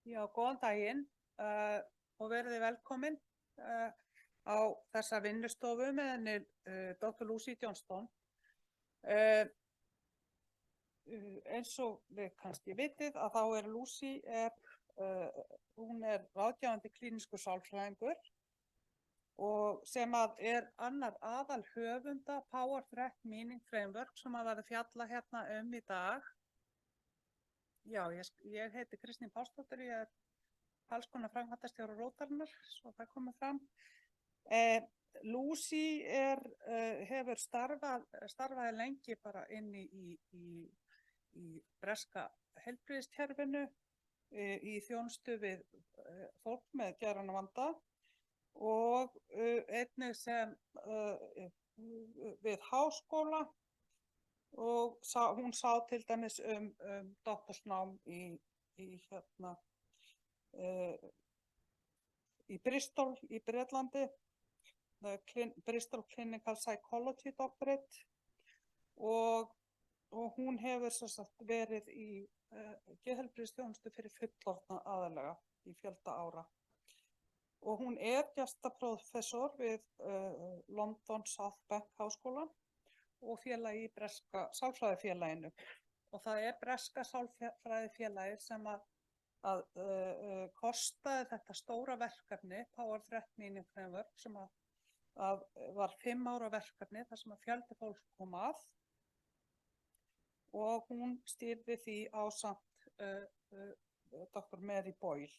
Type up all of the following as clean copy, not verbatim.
Já, góðan daginn og verið velkomin á þessa vinnustofu með henni Dr. Lucy Johnstone. Eins og við kannski vitið að þá Lucy hún ráðgefandi klínískur sálfræðingur og sem að annar aðal höfunda Power Threat Meaning Framework sem að verða fjalla hérna í dag. Já, ég heiti Kristín Pálsdóttir, ég talskona framkvæmdastjóri Rótarinnar, svo það komið fram. Lucy hefur starfaði lengi bara inni í breska heilbrigðiskerfinu, í þjónustu við fólk með geðrænan vanda og einnig sem við háskóla. Og hún sá til dæmis doktorsnám í Bristol í Bretlandi, Bristol Clinical Psychology Doctorate og hún hefur sem sagt verið í geðheilbrigðisþjónustu fyrir fullorðna aðallega í fjölda ára. Og hún gestaprófessor við London South Bank háskólann og félagi í breska sálfræðifélaginu. Og það breska sálfræðifélagið sem að kostaði þetta stóra verkefni, Power Threat Meaning Framework, sem að var 5 ára verkefni þar sem að fjöldi fólk kom að. Og hún stýrði því ásamt Dr. Mary Boyle.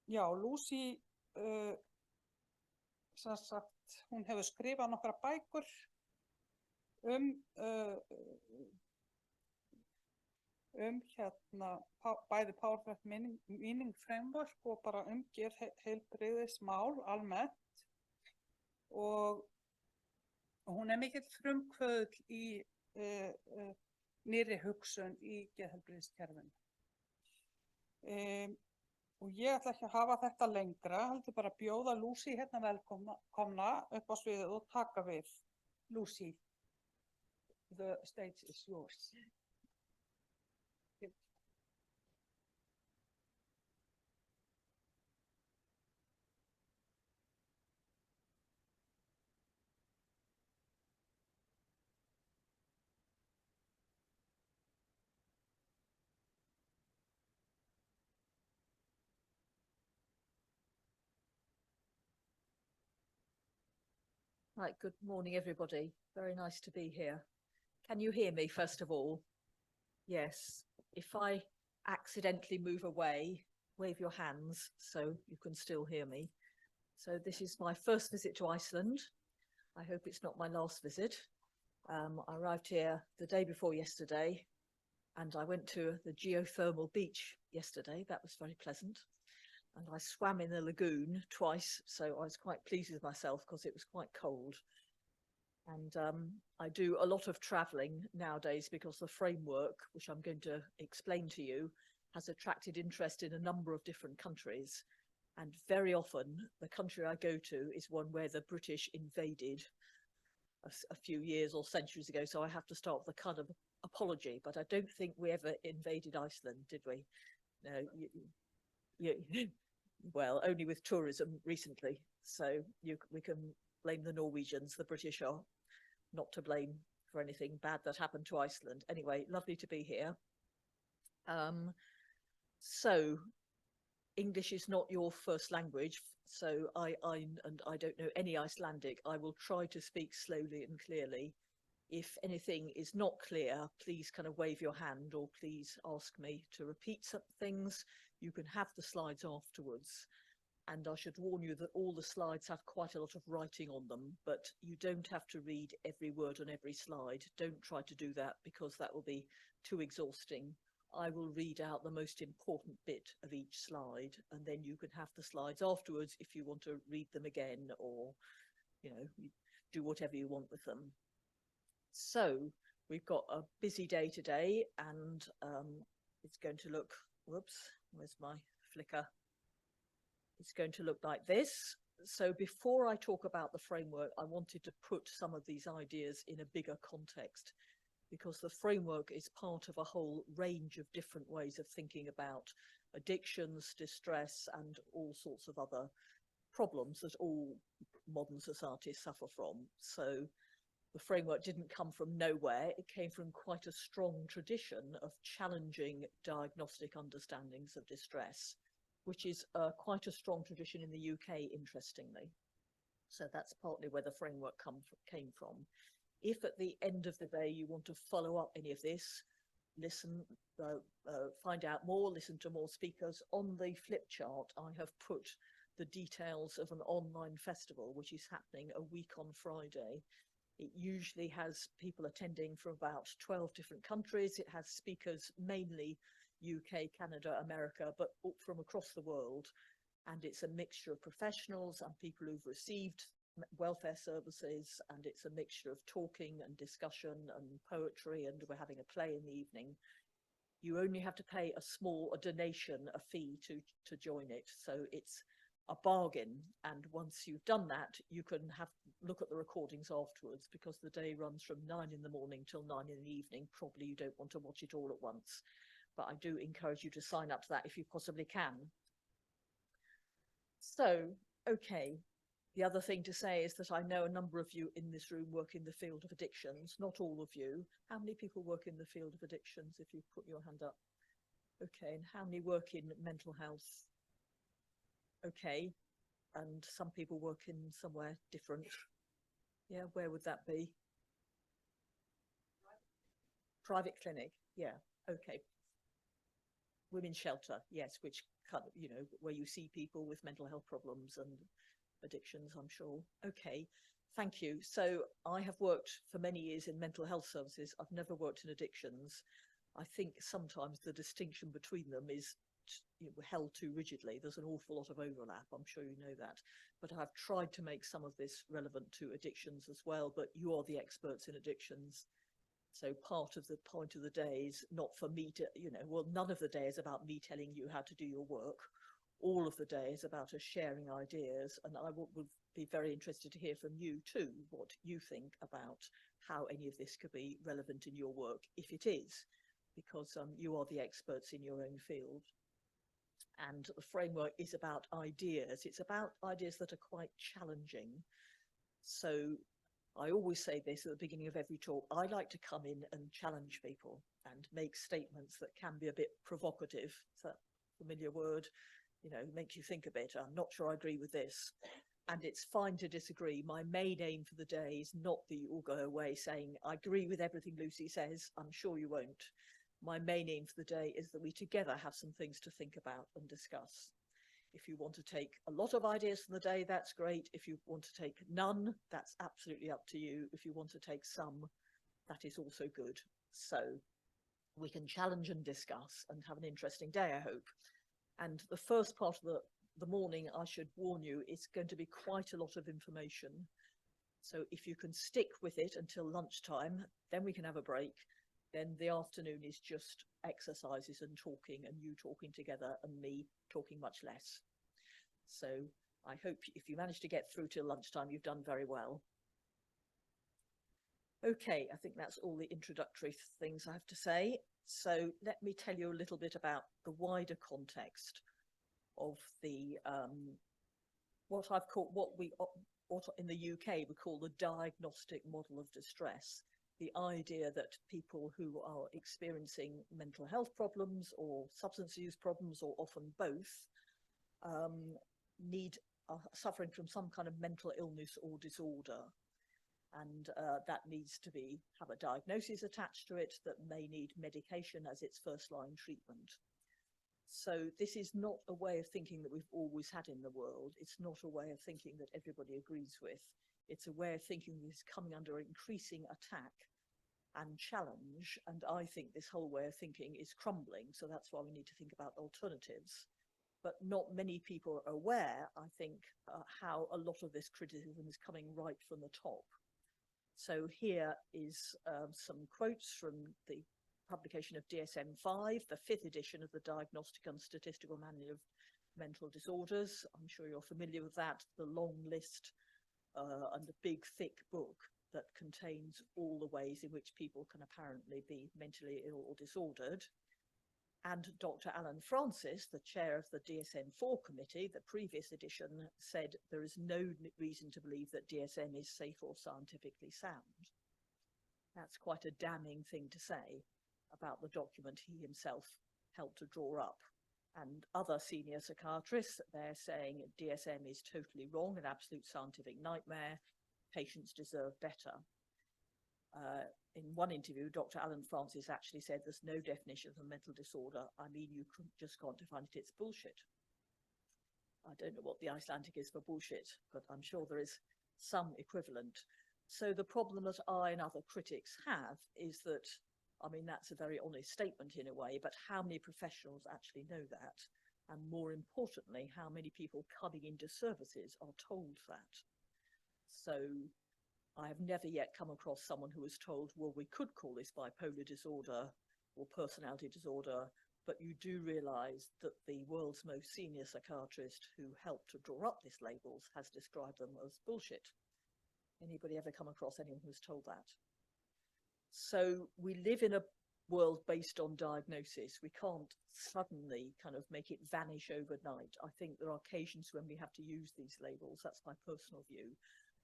Já, Lucy sem sagt, hún hefur skrifað nokkra bækur bæði Power Threat Meaning Framework og bara geðheilbrigðismál almennt og hún mikill frumkvöðull í nýrri hugsun í geðheilbrigðiskerfinu. Og ég ætla ekki að hafa þetta lengra, heldur bara að bjóða Lucy hérna velkomna upp á sviðið og taka við. Lucy, the stage is yours. Right, good morning, everybody. Very nice to be here. Can you hear me, first of all? Yes. If I accidentally move away, wave your hands so you can still hear me. So this is my first visit to Iceland. I hope it's not my last visit. I arrived here the day before yesterday, and I went to the geothermal beach yesterday. That was very pleasant. And I swam in the lagoon twice, so I was quite pleased with myself because it was quite cold. And I do a lot of travelling nowadays because the framework, which I'm going to explain to you, has attracted interest in a number of different countries. And very often the country I go to is one where the British invaded a few years or centuries ago, so I have to start with a kind of apology, but I don't think we ever invaded Iceland, did we? No, well, only with tourism recently, so we can blame the Norwegians. The British are not to blame for anything bad that happened to Iceland. Anyway, lovely to be here. So English is not your first language, so I don't know any Icelandic. I will try to speak slowly and clearly. If anything is not clear, please kind of wave your hand or please ask me to repeat some things. You can have the slides afterwards. And I should warn you that all the slides have quite a lot of writing on them, but you don't have to read every word on every slide. Don't try to do that because that will be too exhausting. I will read out the most important bit of each slide, and then you can have the slides afterwards if you want to read them again or, you know, do whatever you want with them. So we've got a busy day today, and it's going to look, whoops, where's my flicker? It's going to look like this. So before I talk about the framework, I wanted to put some of these ideas in a bigger context. because the framework is part of a whole range of different ways of thinking about addictions, distress, and all sorts of other problems that all modern societies suffer from. So the framework didn't come from nowhere. It came from quite a strong tradition of challenging diagnostic understandings of distress, which is quite a strong tradition in the UK, interestingly. So that's partly where the framework came from. If at the end of the day you want to follow up any of this, listen, find out more, listen to more speakers, on the flip chart I have put the details of an online festival which is happening a week on Friday. It usually has people attending from about 12 different countries. It has speakers mainly UK, Canada, America, but from across the world. And it's a mixture of professionals and people who've received welfare services, and it's a mixture of talking and discussion and poetry, and we're having a play in the evening. You only have to pay a donation, a fee to join it. So it's a bargain, and once you've done that, you can look at the recordings afterwards, because the day runs from 9 in the morning till 9 in the evening. Probably you don't want to watch it all at once, but I do encourage you to sign up to that if you possibly can. So, okay, the other thing to say is that I know a number of you in this room work in the field of addictions, not all of you. How many people work in the field of addictions, if you put your hand up? Okay, and how many work in mental health? Okay, and some people work in somewhere different. Yeah, where would that be? Private clinic, yeah, okay. Women's shelter, yes, which kind of, you know, where you see people with mental health problems and addictions, I'm sure. Okay, thank you. So I have worked for many years in mental health services. I've never worked in addictions. I think sometimes the distinction between them is held too rigidly. There's an awful lot of overlap, I'm sure you know that. But I've tried to make some of this relevant to addictions as well, but you are the experts in addictions. So part of the point of the day is not for me to, well, none of the day is about me telling you how to do your work. All of the day is about us sharing ideas, and I would be very interested to hear from you too, what you think about how any of this could be relevant in your work, if it is, because you are the experts in your own field. And the framework is about ideas. It's about ideas that are quite challenging. So I always say this at the beginning of every talk. I like to come in and challenge people and make statements that can be a bit provocative. Is that a familiar word? Make you think a bit. I'm not sure I agree with this. And it's fine to disagree. My main aim for the day is not that you all go away saying, I agree with everything Lucy says. I'm sure you won't. My main aim for the day is that we together have some things to think about and discuss. If you want to take a lot of ideas from the day, that's great. If you want to take none, that's absolutely up to you. If you want to take some, that is also good. So we can challenge and discuss and have an interesting day, I hope. And the first part of the morning, I should warn you, it's going to be quite a lot of information. So if you can stick with it until lunchtime, then we can have a break. Then the afternoon is just exercises and talking, and you talking together and me talking much less. So I hope if you manage to get through till lunchtime, you've done very well. Okay, I think that's all the introductory things I have to say. So let me tell you a little bit about the wider context of the what in the UK we call the diagnostic model of distress. The idea that people who are experiencing mental health problems or substance use problems, or often both, are suffering from some kind of mental illness or disorder. And that needs to have a diagnosis attached to it that may need medication as its first line treatment. So this is not a way of thinking that we've always had in the world. It's not a way of thinking that everybody agrees with. It's a way of thinking that is coming under increasing attack and challenge. And I think this whole way of thinking is crumbling. So that's why we need to think about alternatives. But not many people are aware, I think, how a lot of this criticism is coming right from the top. So here is some quotes from the publication of DSM-5, the 5th edition of the Diagnostic and Statistical Manual of Mental Disorders. I'm sure you're familiar with that, the long list and the big, thick book that contains all the ways in which people can apparently be mentally ill or disordered. And Dr. Alan Francis, the chair of the DSM-4 committee, the previous edition, said there is no reason to believe that DSM is safe or scientifically sound. That's quite a damning thing to say about the document he himself helped to draw up. And other senior psychiatrists, they're saying DSM is totally wrong, an absolute scientific nightmare. Patients deserve better. In one interview, Dr. Alan Francis actually said there's no definition of a mental disorder. I mean, you just can't define it, it's bullshit. I don't know what the Icelandic is for bullshit, but I'm sure there is some equivalent. So the problem that I and other critics have is that, I mean, that's a very honest statement in a way, but how many professionals actually know that? And more importantly, how many people coming into services are told that? So I have never yet come across someone who was told, well, we could call this bipolar disorder or personality disorder, but you do realise that the world's most senior psychiatrist who helped to draw up these labels has described them as bullshit. Anybody ever come across anyone who's told that? So we live in a world based on diagnosis. We can't suddenly kind of make it vanish overnight. I think there are occasions when we have to use these labels. That's my personal view.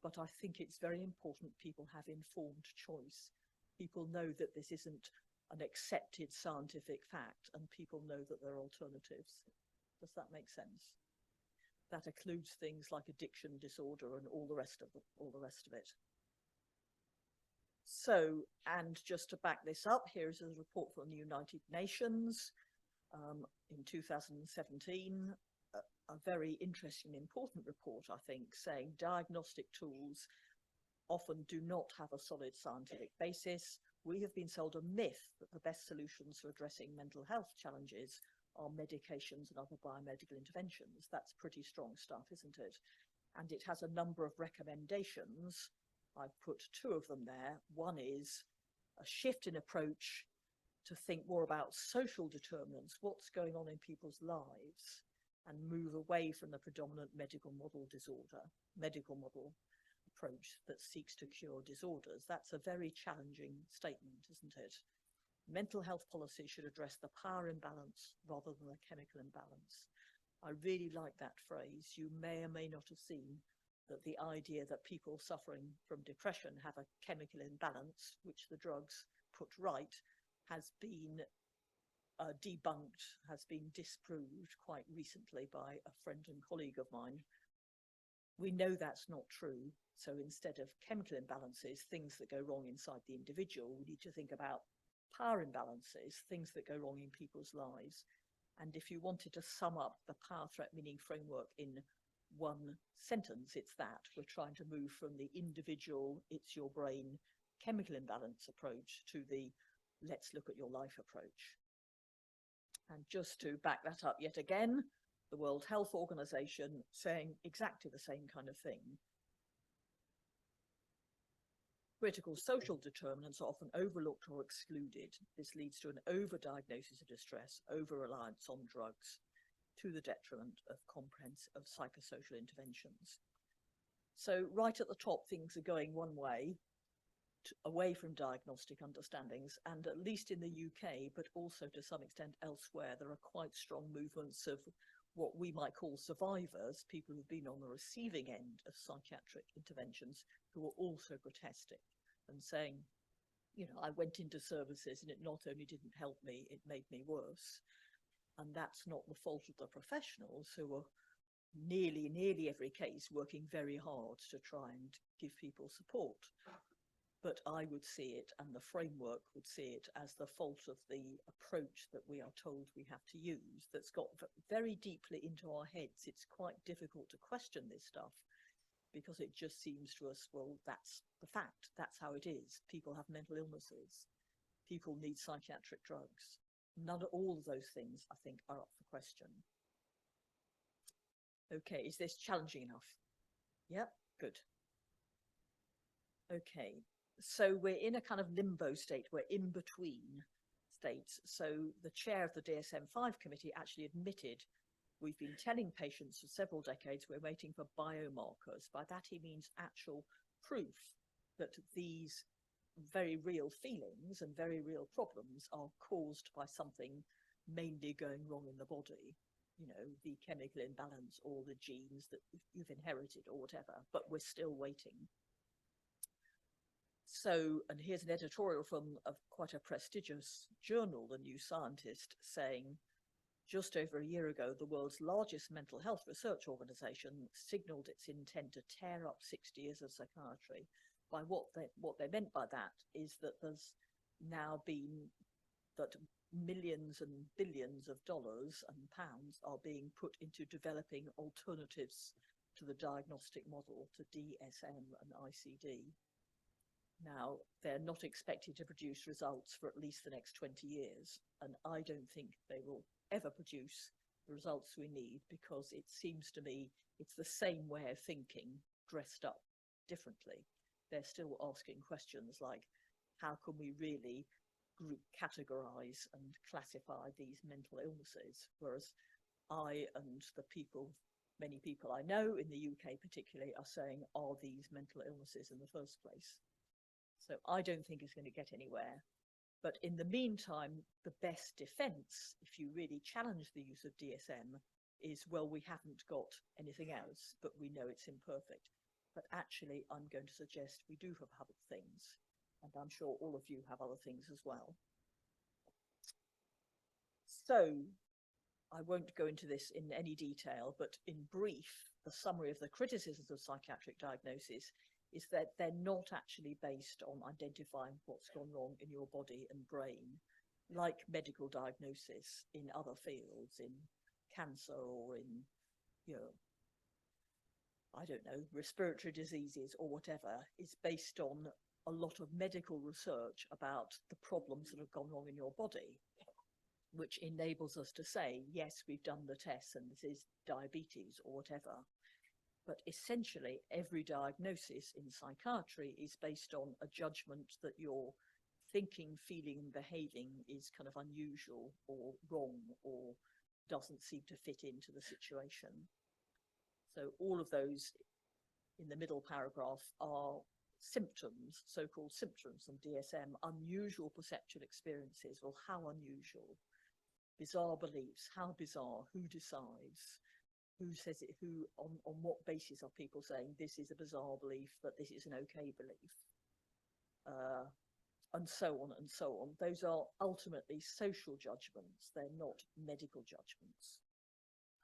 But I think it's very important people have informed choice. People know that this isn't an accepted scientific fact, and people know that there are alternatives. Does that make sense? That includes things like addiction disorder and all the rest of it. So, and just to back this up, here is a report from the United Nations in 2017. A very interesting and important report, I think, saying diagnostic tools often do not have a solid scientific basis. We have been sold a myth that the best solutions for addressing mental health challenges are medications and other biomedical interventions. That's pretty strong stuff, isn't it? And it has a number of recommendations. I've put two of them there. One is a shift in approach to think more about social determinants, what's going on in people's lives, and move away from the predominant medical model approach that seeks to cure disorders. That's a very challenging statement, isn't it? Mental health policy should address the power imbalance rather than the chemical imbalance. I really like that phrase. You may or may not have seen that the idea that people suffering from depression have a chemical imbalance, which the drugs put right, has been debunked, has been disproved quite recently by a friend and colleague of mine. We know that's not true. So instead of chemical imbalances, things that go wrong inside the individual, we need to think about power imbalances, things that go wrong in people's lives. And if you wanted to sum up the power threat meaning framework in one sentence, it's that. We're trying to move from the individual, it's your brain, chemical imbalance approach to the let's look at your life approach. And just to back that up yet again, the World Health Organization saying exactly the same kind of thing. Critical social determinants are often overlooked or excluded. This leads to an overdiagnosis of distress, over-reliance on drugs, to the detriment of comprehensive psychosocial interventions. So right at the top, things are going one way, away from diagnostic understandings, and at least in the UK, but also to some extent elsewhere, there are quite strong movements of what we might call survivors, people who've been on the receiving end of psychiatric interventions, who are also protesting and saying, you know, I went into services and it not only didn't help me, it made me worse. And that's not the fault of the professionals who are nearly every case working very hard to try and give people support. But I would see it, and the framework would see it, as the fault of the approach that we are told we have to use, that's got very deeply into our heads. It's quite difficult to question this stuff because it just seems to us, well, that's the fact. That's how it is. People have mental illnesses. People need psychiatric drugs. All of those things, I think, are up for question. Okay, is this challenging enough? Yep, good. Okay. So we're in a kind of limbo state, we're in between states. So the chair of the DSM-5 committee actually admitted we've been telling patients for several decades we're waiting for biomarkers. By that he means actual proof that these very real feelings and very real problems are caused by something mainly going wrong in the body, you know, the chemical imbalance or the genes that you've inherited or whatever, but we're still waiting. So, and here's an editorial from quite a prestigious journal, The New Scientist, saying, just over a year ago, the world's largest mental health research organization signaled its intent to tear up 60 years of psychiatry. By what they meant by that is that there's now been that millions and billions of dollars and pounds are being put into developing alternatives to the diagnostic model, to DSM and ICD. Now, they're not expected to produce results for at least the next 20 years, and I don't think they will ever produce the results we need, because it seems to me it's the same way of thinking dressed up differently. They're still asking questions like, how can we really group categorize and classify these mental illnesses? Whereas I and the people, many people I know in the UK particularly, are saying, are these mental illnesses in the first place? So I don't think it's going to get anywhere. But in the meantime, the best defense, if you really challenge the use of DSM, is, well, we haven't got anything else, but we know it's imperfect. But actually, I'm going to suggest we do have other things. And I'm sure all of you have other things as well. So I won't go into this in any detail, but in brief, the summary of the criticisms of psychiatric diagnosis is that they're not actually based on identifying what's gone wrong in your body and brain, like medical diagnosis in other fields, in cancer or in, you know, I don't know, respiratory diseases or whatever. Is based on a lot of medical research about the problems that have gone wrong in your body, which enables us to say, yes, we've done the tests and this is diabetes or whatever. But essentially, every diagnosis in psychiatry is based on a judgment that your thinking, feeling, and behaving is kind of unusual or wrong or doesn't seem to fit into the situation. So all of those in the middle paragraph are symptoms, so-called symptoms from DSM, unusual perceptual experiences. Well, how unusual? Bizarre beliefs, how bizarre, who decides? Who says it, who, on what basis are people saying this is a bizarre belief, but this is an okay belief? And so on and so on. Those are ultimately social judgments. They're not medical judgments.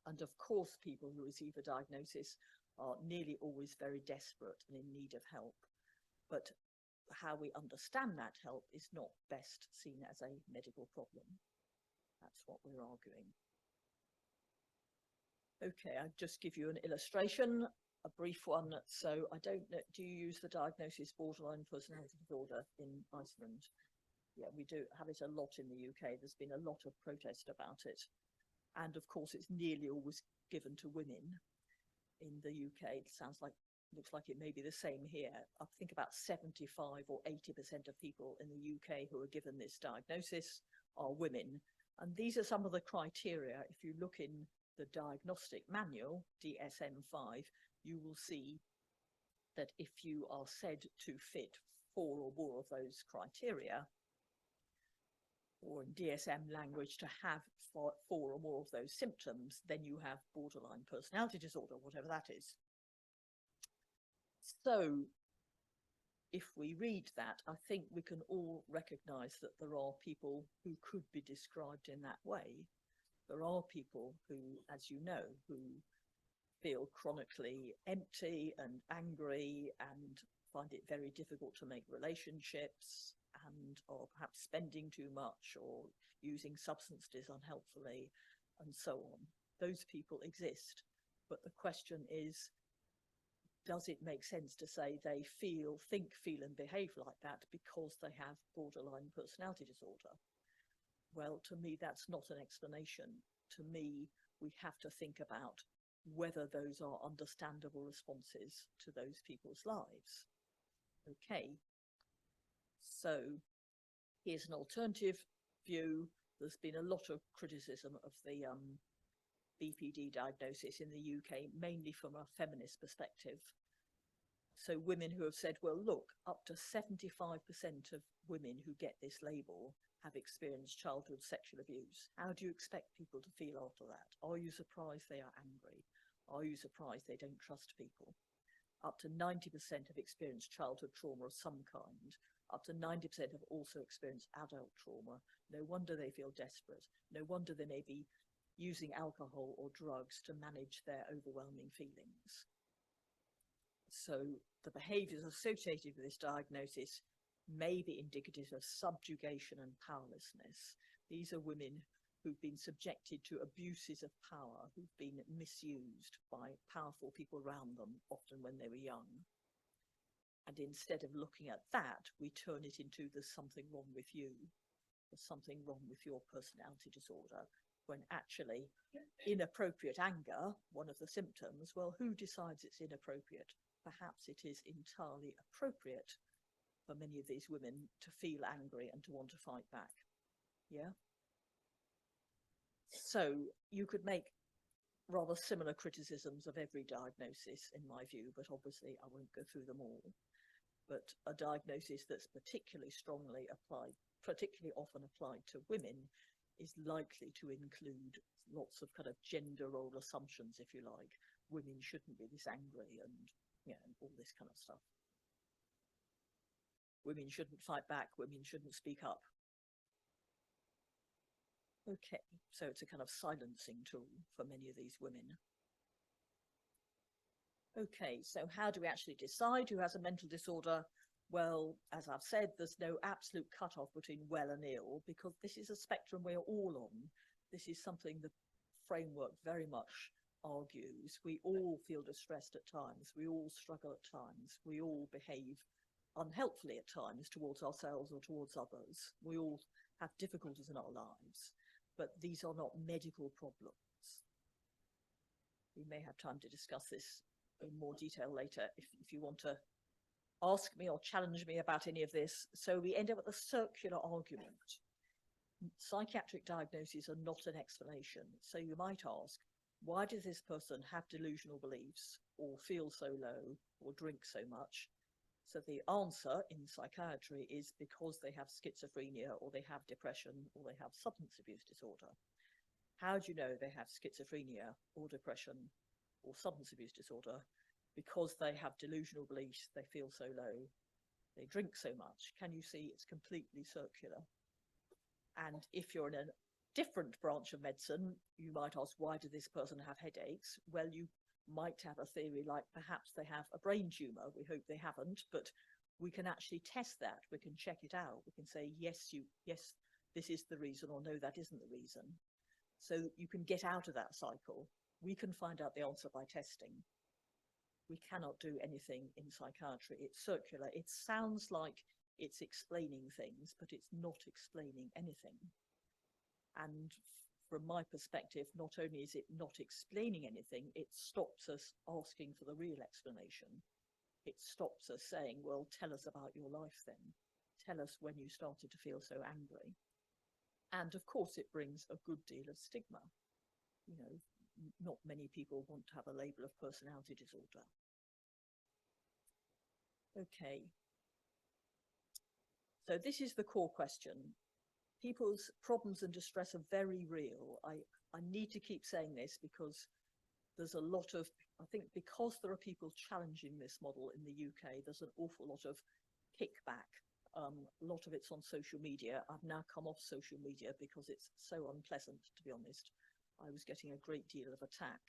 And of course, people who receive a diagnosis are nearly always very desperate and in need of help. But how we understand that help is not best seen as a medical problem. That's what we're arguing. Okay, I'll just give you an illustration, a brief one. So I don't know, do you use the diagnosis borderline personality disorder in Iceland? Yeah, we do have it a lot in the UK. There's been a lot of protest about it. And of course, it's nearly always given to women in the UK. It sounds like, looks like it may be the same here. I think about 75 or 80% of people in the UK who are given this diagnosis are women. And these are some of the criteria. If you look in the diagnostic manual, DSM-5, you will see that if you are said to fit 4 or more of those criteria, or in DSM language to have 4 or more of those symptoms, then you have borderline personality disorder, whatever that is. So if we read that, I think we can all recognize that there are people who could be described in that way. There are people who, as you know, who feel chronically empty and angry and find it very difficult to make relationships, and or perhaps spending too much or using substances unhelpfully and so on. Those people exist. But the question is, does it make sense to say they think, feel and behave like that because they have borderline personality disorder? Well, to me, that's not an explanation. To me, we have to think about whether those are understandable responses to those people's lives. Okay, so here's an alternative view. There's been a lot of criticism of the BPD diagnosis in the UK, mainly from a feminist perspective. So women who have said, well, look, up to 75% of women who get this label have experienced childhood sexual abuse. How do you expect people to feel after that? Are you surprised they are angry? Are you surprised they don't trust people? Up to 90% have experienced childhood trauma of some kind. Up to 90% have also experienced adult trauma. No wonder they feel desperate. No wonder they may be using alcohol or drugs to manage their overwhelming feelings. So the behaviours associated with this diagnosis may be indicative of subjugation and powerlessness. These are women who've been subjected to abuses of power, who've been misused by powerful people around them, often when they were young. And instead of looking at that, we turn it into there's something wrong with you, there's something wrong with your personality disorder, when actually inappropriate anger, one of the symptoms, well, who decides it's inappropriate? Perhaps it is entirely appropriate for many of these women to feel angry and to want to fight back. Yeah? So you could make rather similar criticisms of every diagnosis, in my view, but obviously I won't go through them all. But a diagnosis that's particularly strongly applied, particularly often applied to women, is likely to include lots of kind of gender role assumptions, if you like. Women shouldn't be this angry and, you know, all this kind of stuff. Women shouldn't fight back, women shouldn't speak up. Okay, so it's a kind of silencing tool for many of these women. Okay, so how do we actually decide who has a mental disorder? Well, as I've said, there's no absolute cutoff between well and ill, because this is a spectrum we're all on. This is something the framework very much argues. We all feel distressed at times. We all struggle at times. We all behave unhelpfully at times towards ourselves or towards others. We all have difficulties in our lives, but these are not medical problems. We may have time to discuss this in more detail later if you want to ask me or challenge me about any of this. So we end up with a circular argument. Psychiatric diagnoses are not an explanation. So you might ask, why does this person have delusional beliefs or feel so low or drink so much? So the answer in psychiatry is because they have schizophrenia or they have depression or they have substance abuse disorder. How do you know they have schizophrenia or depression or substance abuse disorder? Because they have delusional beliefs, they feel so low, they drink so much. Can you see it's completely circular? And if you're in a different branch of medicine, you might ask, why does this person have headaches? Well, you might have a theory like perhaps they have a brain tumor. We hope they haven't, but we can actually test that. We can check it out. We can say, yes, this is the reason, or no, that isn't the reason. So you can get out of that cycle. We can find out the answer by testing. We cannot do anything in psychiatry. It's circular. It sounds like it's explaining things, but it's not explaining anything. And from my perspective, not only is it not explaining anything, it stops us asking for the real explanation. It stops us saying, well, tell us about your life then. Tell us when you started to feel so angry. And of course, it brings a good deal of stigma. You know, not many people want to have a label of personality disorder. Okay. So this is the core question. People's problems and distress are very real. I need to keep saying this because there's a lot of, I think because there are people challenging this model in the UK, there's an awful lot of kickback. A lot of it's on social media. I've now come off social media because it's so unpleasant, to be honest. I was getting a great deal of attack.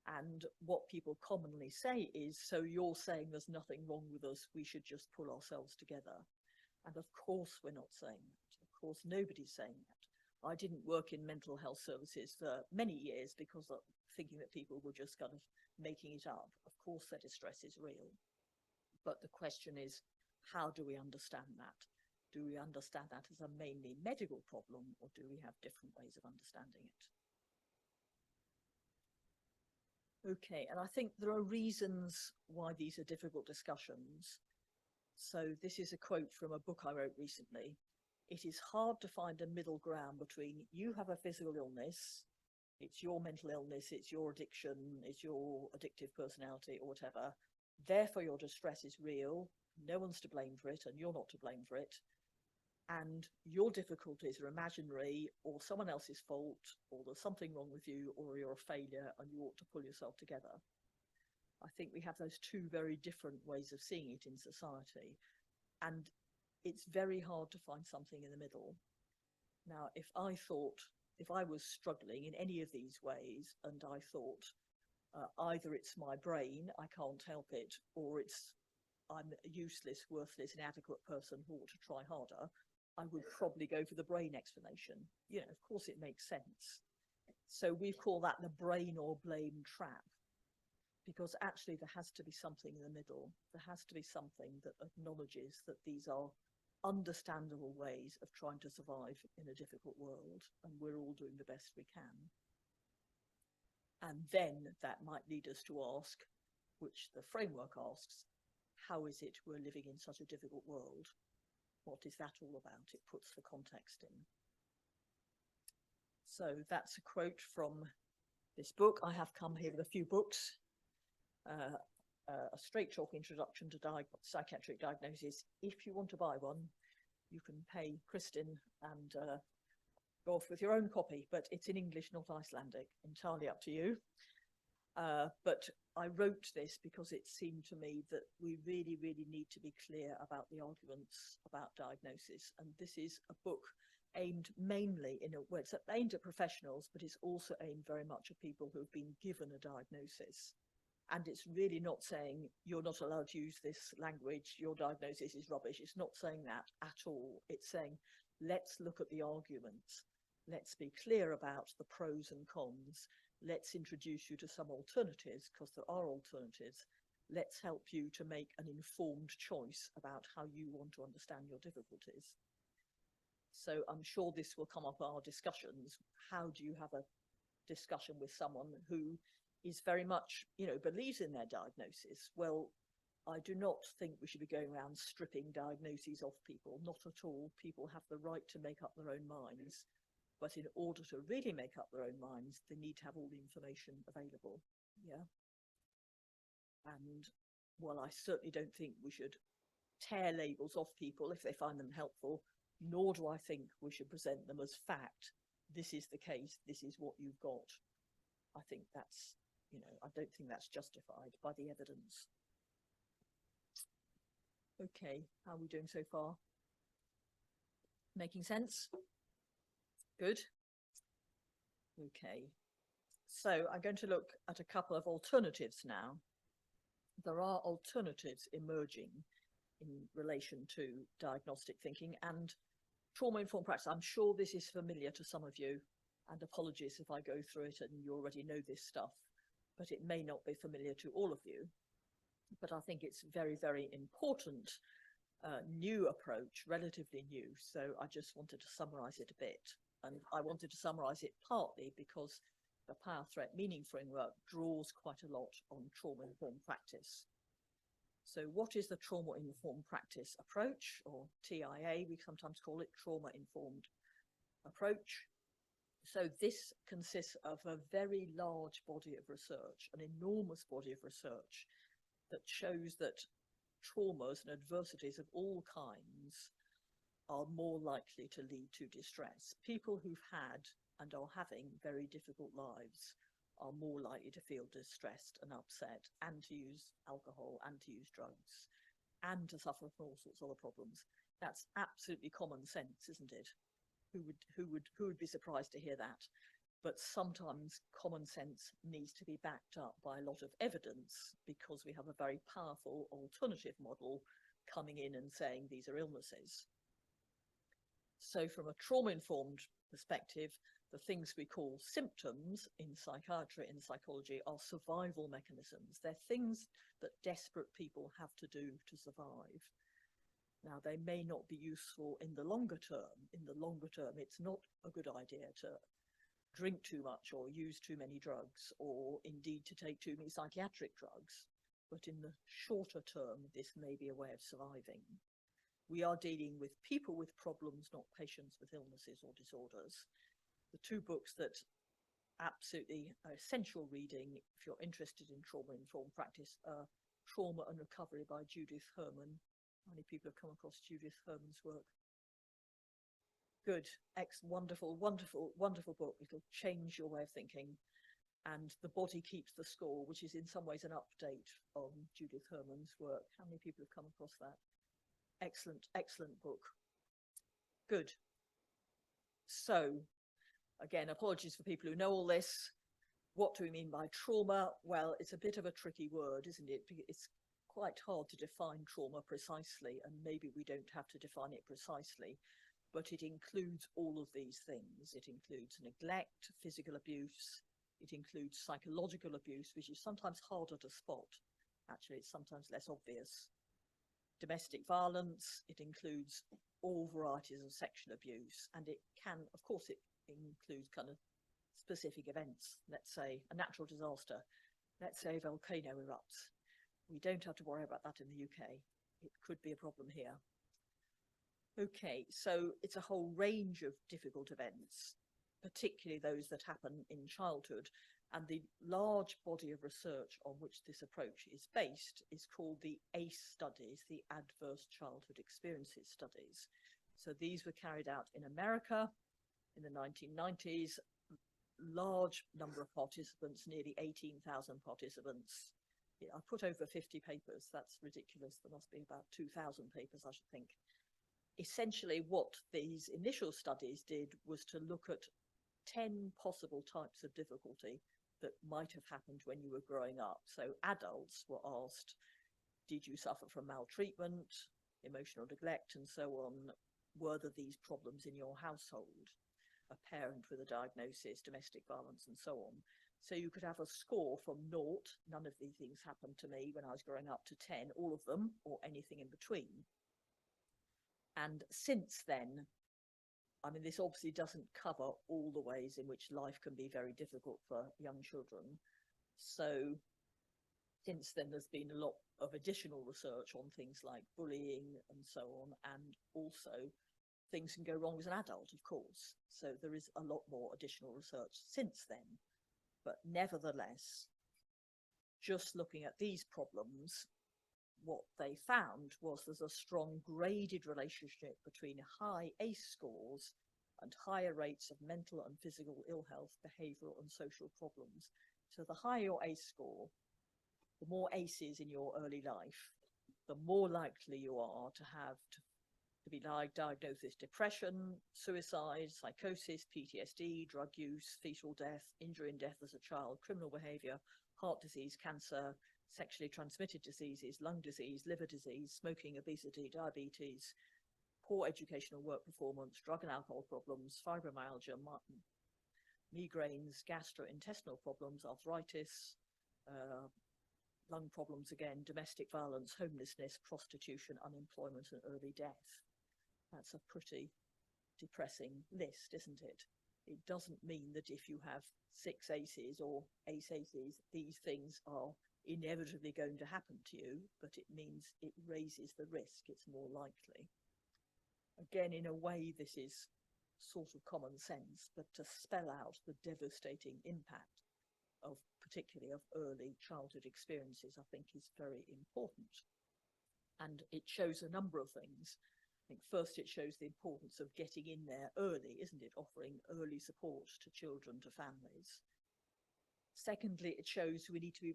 And what people commonly say is, so you're saying there's nothing wrong with us, we should just pull ourselves together. And of course we're not saying that. Of course nobody's saying that. I didn't work in mental health services for many years because of thinking that people were just kind of making it up. Of course their distress is real. But the question is, how do we understand that? Do we understand that as a mainly medical problem, or do we have different ways of understanding it? Okay, and I think there are reasons why these are difficult discussions. So this is a quote from a book I wrote recently. It is hard to find a middle ground between you have a physical illness, it's your mental illness, it's your addiction, it's your addictive personality or whatever, Therefore, your distress is real. No one's to blame for it, and you're not to blame for it. And your difficulties are imaginary, or someone else's fault, or there's something wrong with you, or you're a failure and you ought to pull yourself together. I think we have those two very different ways of seeing it in society. And it's very hard to find something in the middle. Now, if I was struggling in any of these ways, and I thought either it's my brain, I can't help it, or I'm a useless, worthless, inadequate person who ought to try harder, I would probably go for the brain explanation. You know, of course it makes sense. So we call that the brain or blame trap, because actually there has to be something in the middle. There has to be something that acknowledges that these are understandable ways of trying to survive in a difficult world, and we're all doing the best we can. And then that might lead us to ask, which the framework asks, how is it we're living in such a difficult world? What is that all about? It puts the context in. So that's a quote from this book. I have come here with a few books. A straight talk introduction to psychiatric diagnosis. If you want to buy one, you can pay Kristin and go off with your own copy, but it's in English, not Icelandic, entirely up to you. But I wrote this because it seemed to me that we really, really need to be clear about the arguments about diagnosis. And this is a book aimed mainly well, it's aimed at professionals, but it's also aimed very much at people who've been given a diagnosis. And it's really not saying you're not allowed to use this language, your diagnosis is rubbish. It's not saying that at all. It's saying, let's look at the arguments. Let's be clear about the pros and cons. Let's introduce you to some alternatives, because there are alternatives. Let's help you to make an informed choice about how you want to understand your difficulties. So I'm sure this will come up in our discussions. How do you have a discussion with someone who is very much, believes in their diagnosis? Well, I do not think we should be going around stripping diagnoses off people, not at all. People have the right to make up their own minds. But in order to really make up their own minds, they need to have all the information available. Yeah. And well, I certainly don't think we should tear labels off people if they find them helpful, nor do I think we should present them as fact. This is the case, this is what you've got. I think that's, I don't think that's justified by the evidence. Okay, how are we doing so far? Making sense? Good. Okay, so I'm going to look at a couple of alternatives now. There are alternatives emerging in relation to diagnostic thinking and trauma-informed practice. I'm sure this is familiar to some of you, and apologies if I go through it and you already know this stuff, but it may not be familiar to all of you. But I think it's very, very important new approach, relatively new. So I just wanted to summarize it a bit. And I wanted to summarize it partly because the Power Threat Meaning Framework draws quite a lot on trauma-informed practice. So what is the trauma-informed practice approach, or TIA, we sometimes call it, trauma-informed approach? So this consists of a very large body of research, an enormous body of research that shows that traumas and adversities of all kinds are more likely to lead to distress. People who've had and are having very difficult lives are more likely to feel distressed and upset, and to use alcohol, and to use drugs, and to suffer from all sorts of other problems. That's absolutely common sense, isn't it? Who would be surprised to hear that? But sometimes common sense needs to be backed up by a lot of evidence, because we have a very powerful alternative model coming in and saying these are illnesses. So from a trauma-informed perspective, the things we call symptoms in psychiatry and psychology are survival mechanisms. They're things that desperate people have to do to survive. Now, they may not be useful in the longer term. In the longer term, it's not a good idea to drink too much or use too many drugs, or indeed to take too many psychiatric drugs. But in the shorter term, this may be a way of surviving. We are dealing with people with problems, not patients with illnesses or disorders. The two books that absolutely are essential reading if you're interested in trauma-informed practice are Trauma and Recovery by Judith Herman. How many people have come across Judith Herman's work? Good, wonderful, wonderful, wonderful book. It'll change your way of thinking. And The Body Keeps the Score, which is in some ways an update on Judith Herman's work. How many people have come across that? Excellent, excellent book. Good. So, again, apologies for people who know all this. What do we mean by trauma? Well, it's a bit of a tricky word, isn't it? It's quite hard to define trauma precisely, and maybe we don't have to define it precisely, but it includes all of these things. It includes neglect, physical abuse. It includes psychological abuse, which is sometimes harder to spot. Actually, it's sometimes less obvious. Domestic violence. It includes all varieties of sexual abuse, and it can, of course, it includes kind of specific events. Let's say a natural disaster. Let's say a volcano erupts. We don't have to worry about that in the UK. It could be a problem here. Okay, so it's a whole range of difficult events, particularly those that happen in childhood. And the large body of research on which this approach is based is called the ACE studies, the Adverse Childhood Experiences Studies. So these were carried out in America in the 1990s. Large number of participants, nearly 18,000 participants. Yeah, I put over 50 papers. That's ridiculous. There must be about 2,000 papers, I should think. Essentially, what these initial studies did was to look at 10 possible types of difficulty that might have happened when you were growing up. So adults were asked, did you suffer from maltreatment, emotional neglect, and so on? Were there these problems in your household? A parent with a diagnosis, domestic violence, and so on. So you could have a score from 0, none of these things happened to me when I was growing up, to 10, all of them, or anything in between. And since then, I mean, this obviously doesn't cover all the ways in which life can be very difficult for young children. So since then, there's been a lot of additional research on things like bullying and so on, and also things can go wrong as an adult, of course. So there is a lot more additional research since then. But nevertheless, just looking at these problems, what they found was there's a strong graded relationship between high ACE scores and higher rates of mental and physical ill health, behavioural and social problems. So the higher your ACE score, the more ACEs in your early life, the more likely you are to have to be diagnosed with depression, suicide, psychosis, PTSD, drug use, fetal death, injury and death as a child, criminal behaviour, heart disease, cancer, sexually transmitted diseases, lung disease, liver disease, smoking, obesity, diabetes, poor educational work performance, drug and alcohol problems, fibromyalgia, migraines, gastrointestinal problems, arthritis, lung problems again, domestic violence, homelessness, prostitution, unemployment and early death. That's a pretty depressing list, isn't it? It doesn't mean that if you have 6 ACEs or ACEs, these things are inevitably going to happen to you, but it means it raises the risk, it's more likely. Again, in a way, this is sort of common sense, but to spell out the devastating impact of particularly of early childhood experiences, I think is very important. And it shows a number of things. I think first it shows the importance of getting in there early, isn't it? Offering early support to children, to families. Secondly, it shows we need to be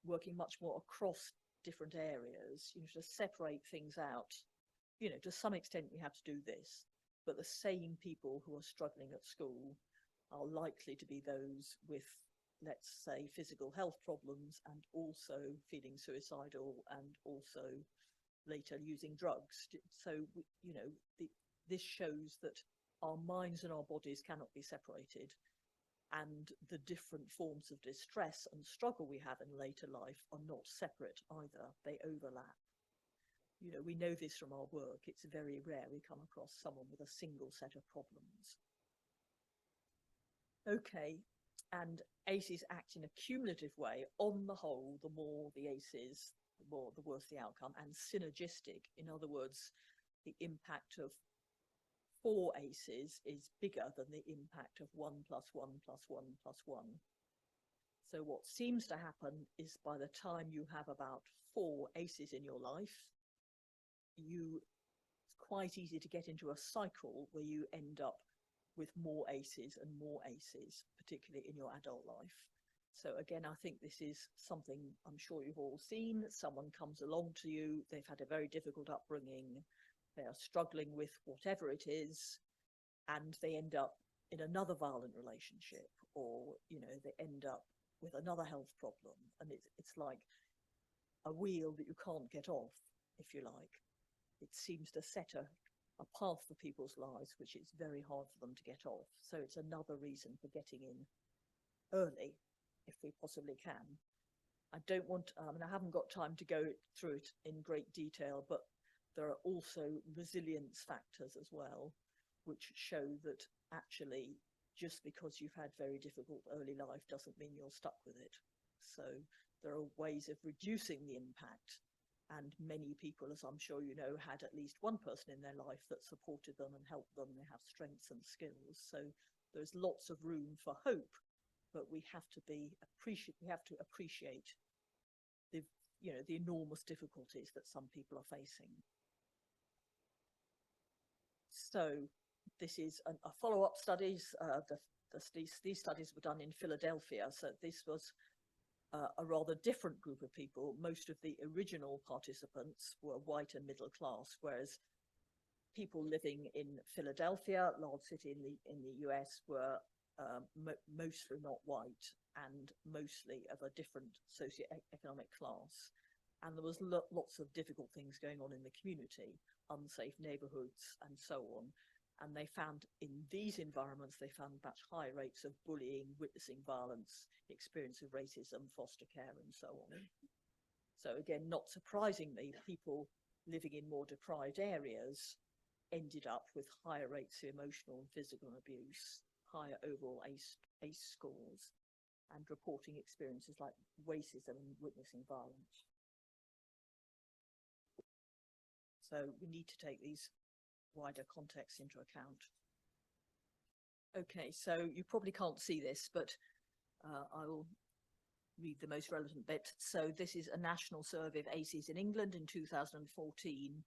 working much more across different areas, you know, to separate things out. You know, to some extent we have to do this, but the same people who are struggling at school are likely to be those with, let's say, physical health problems and also feeling suicidal and also later using drugs. So, you know, this shows that our minds and our bodies cannot be separated, and the different forms of distress and struggle we have in later life are not separate either. They overlap. You know, we know this from our work. It's very rare we come across someone with a single set of problems. Okay, and ACEs act in a cumulative way. On the whole, the more the ACEs, the worse the outcome, and synergistic. In other words, the impact of 4 ACEs is bigger than the impact of 1 + 1 + 1 + 1. So what seems to happen is by the time you have about 4 aces in your life, it's quite easy to get into a cycle where you end up with more aces and more aces, particularly in your adult life. So again, I think this is something I'm sure you've all seen. Someone comes along to you, they've had a very difficult upbringing, they are struggling with whatever it is, and they end up in another violent relationship, or, you know, they end up with another health problem. And it's like a wheel that you can't get off, if you like. It seems to set a path for people's lives, which is very hard for them to get off. So it's another reason for getting in early, if we possibly can. I don't want, I haven't got time to go through it in great detail, but there are also resilience factors as well, which show that actually just because you've had very difficult early life doesn't mean you're stuck with it. So there are ways of reducing the impact. And many people, as I'm sure you know, had at least one person in their life that supported them and helped them. They have strengths and skills. So there's lots of room for hope, but we have to appreciate the, you know, the enormous difficulties that some people are facing. So this is a follow-up studies. These studies were done in Philadelphia. So this was a rather different group of people. Most of the original participants were white and middle class, whereas people living in Philadelphia, large city in the US, were mostly not white and mostly of a different socioeconomic class. And there was lots of difficult things going on in the community, unsafe neighborhoods and so on. And they found in these environments, they found much higher rates of bullying, witnessing violence, experience of racism, foster care, and so on. So again, not surprisingly, people living in more deprived areas ended up with higher rates of emotional and physical abuse, higher overall ACE scores, and reporting experiences like racism and witnessing violence. So we need to take these wider contexts into account. Okay, so you probably can't see this, but I will read the most relevant bit. So this is a national survey of ACEs in England in 2014,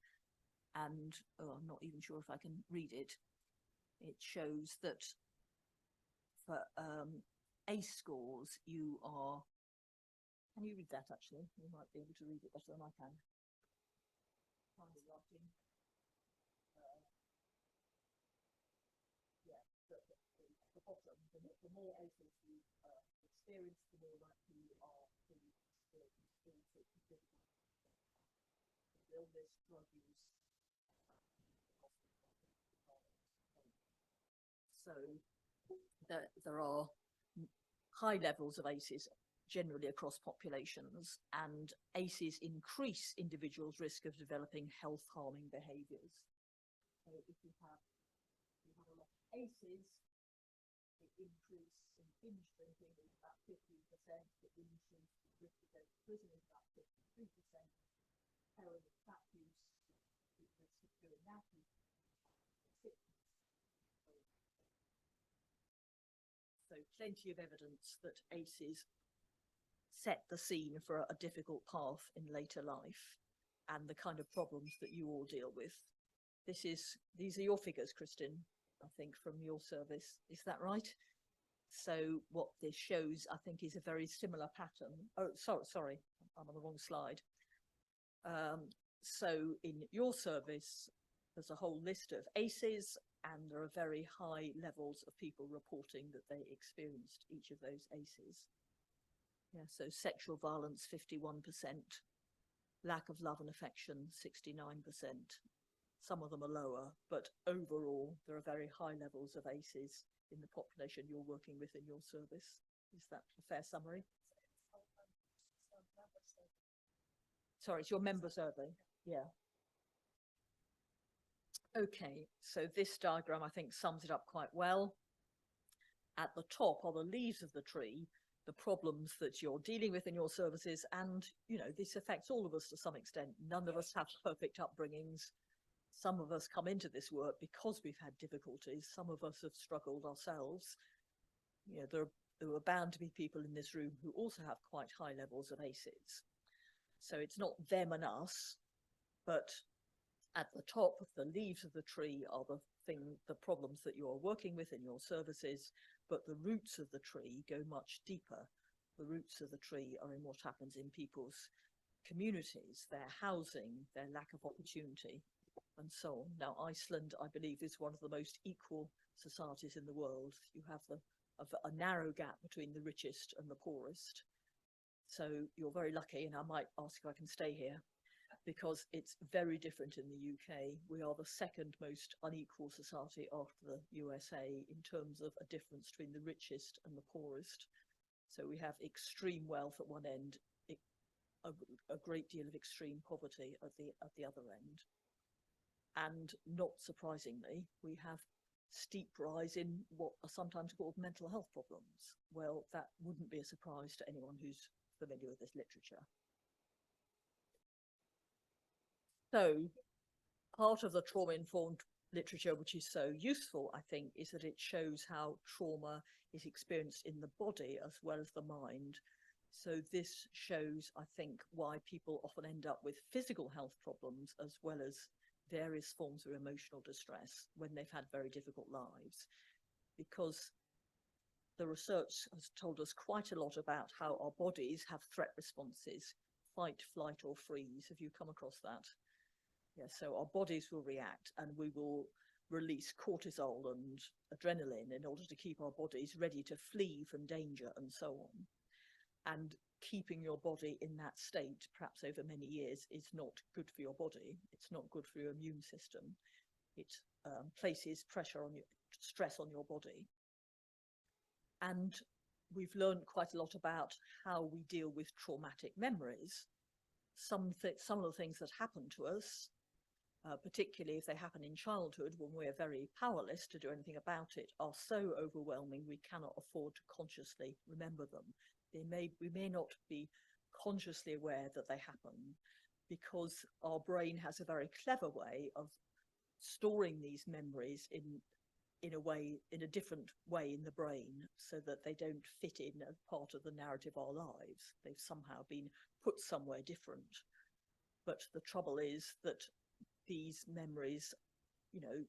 and I'm not even sure if I can read it. It shows that for ACE scores, you are, can you read that actually? You might be able to read it better than I can. The more ACEs you experience, the more likely you are to experience all sorts of difficulties. Illness, drug use. So there are high levels of ACEs generally across populations, and ACEs increase individuals' risk of developing health-harming behaviours. So if you have a lot of ACEs, the increase in binge drinking is about 15%, the increase in risk of going to prison is about 53%, heroin and fat use, the risk of doing that is 6%. So plenty of evidence that ACEs set the scene for a difficult path in later life and the kind of problems that you all deal with. These are your figures, Kristin, I think, from your service. Is that right? So what this shows, I think, is a very similar pattern. Oh, sorry, I'm on the wrong slide. So in your service, there's a whole list of ACEs, and there are very high levels of people reporting that they experienced each of those ACEs. Yeah, so sexual violence, 51%, lack of love and affection, 69%. Some of them are lower, but overall, there are very high levels of ACEs in the population you're working with in your service. Is that a fair summary? Sorry, it's your member survey. Yeah. Okay, so this diagram, I think, sums it up quite well. At the top are the leaves of the tree, the problems that you're dealing with in your services, and, you know, this affects all of us to some extent. None of us have perfect upbringings. Some of us come into this work because we've had difficulties. Some of us have struggled ourselves. You know, there are there are bound to be people in this room who also have quite high levels of ACEs. So it's not them and us, but at the top of the leaves of the tree are the problems that you're working with in your services, but the roots of the tree go much deeper. The roots of the tree are in what happens in people's communities, their housing, their lack of opportunity, and so on. Now, Iceland, I believe, is one of the most equal societies in the world. You have a narrow gap between the richest and the poorest. So you're very lucky, and I might ask if I can stay here, because it's very different in the UK. We are the second most unequal society after the USA in terms of a difference between the richest and the poorest. So we have extreme wealth at one end, a great deal of extreme poverty at the other end. And not surprisingly, we have steep rise in what are sometimes called mental health problems. Well, that wouldn't be a surprise to anyone who's familiar with this literature. So part of the trauma-informed literature, which is so useful, I think, is that it shows how trauma is experienced in the body as well as the mind. So this shows, I think, why people often end up with physical health problems as well as various forms of emotional distress when they've had very difficult lives, because the research has told us quite a lot about how our bodies have threat responses, fight, flight, or freeze. Have you come across that? Yeah, so our bodies will react, and we will release cortisol and adrenaline in order to keep our bodies ready to flee from danger and so on. And keeping your body in that state, perhaps over many years, is not good for your body. It's not good for your immune system. It places pressure on stress on your body. And we've learned quite a lot about how we deal with traumatic memories. Some of the things that happen to us, particularly if they happen in childhood when we're very powerless to do anything about it, are so overwhelming we cannot afford to consciously remember them. We may not be consciously aware that they happen, because our brain has a very clever way of storing these memories in a different way in the brain, so that they don't fit in as part of the narrative of our lives. They've somehow been put somewhere different. But the trouble is that these memories,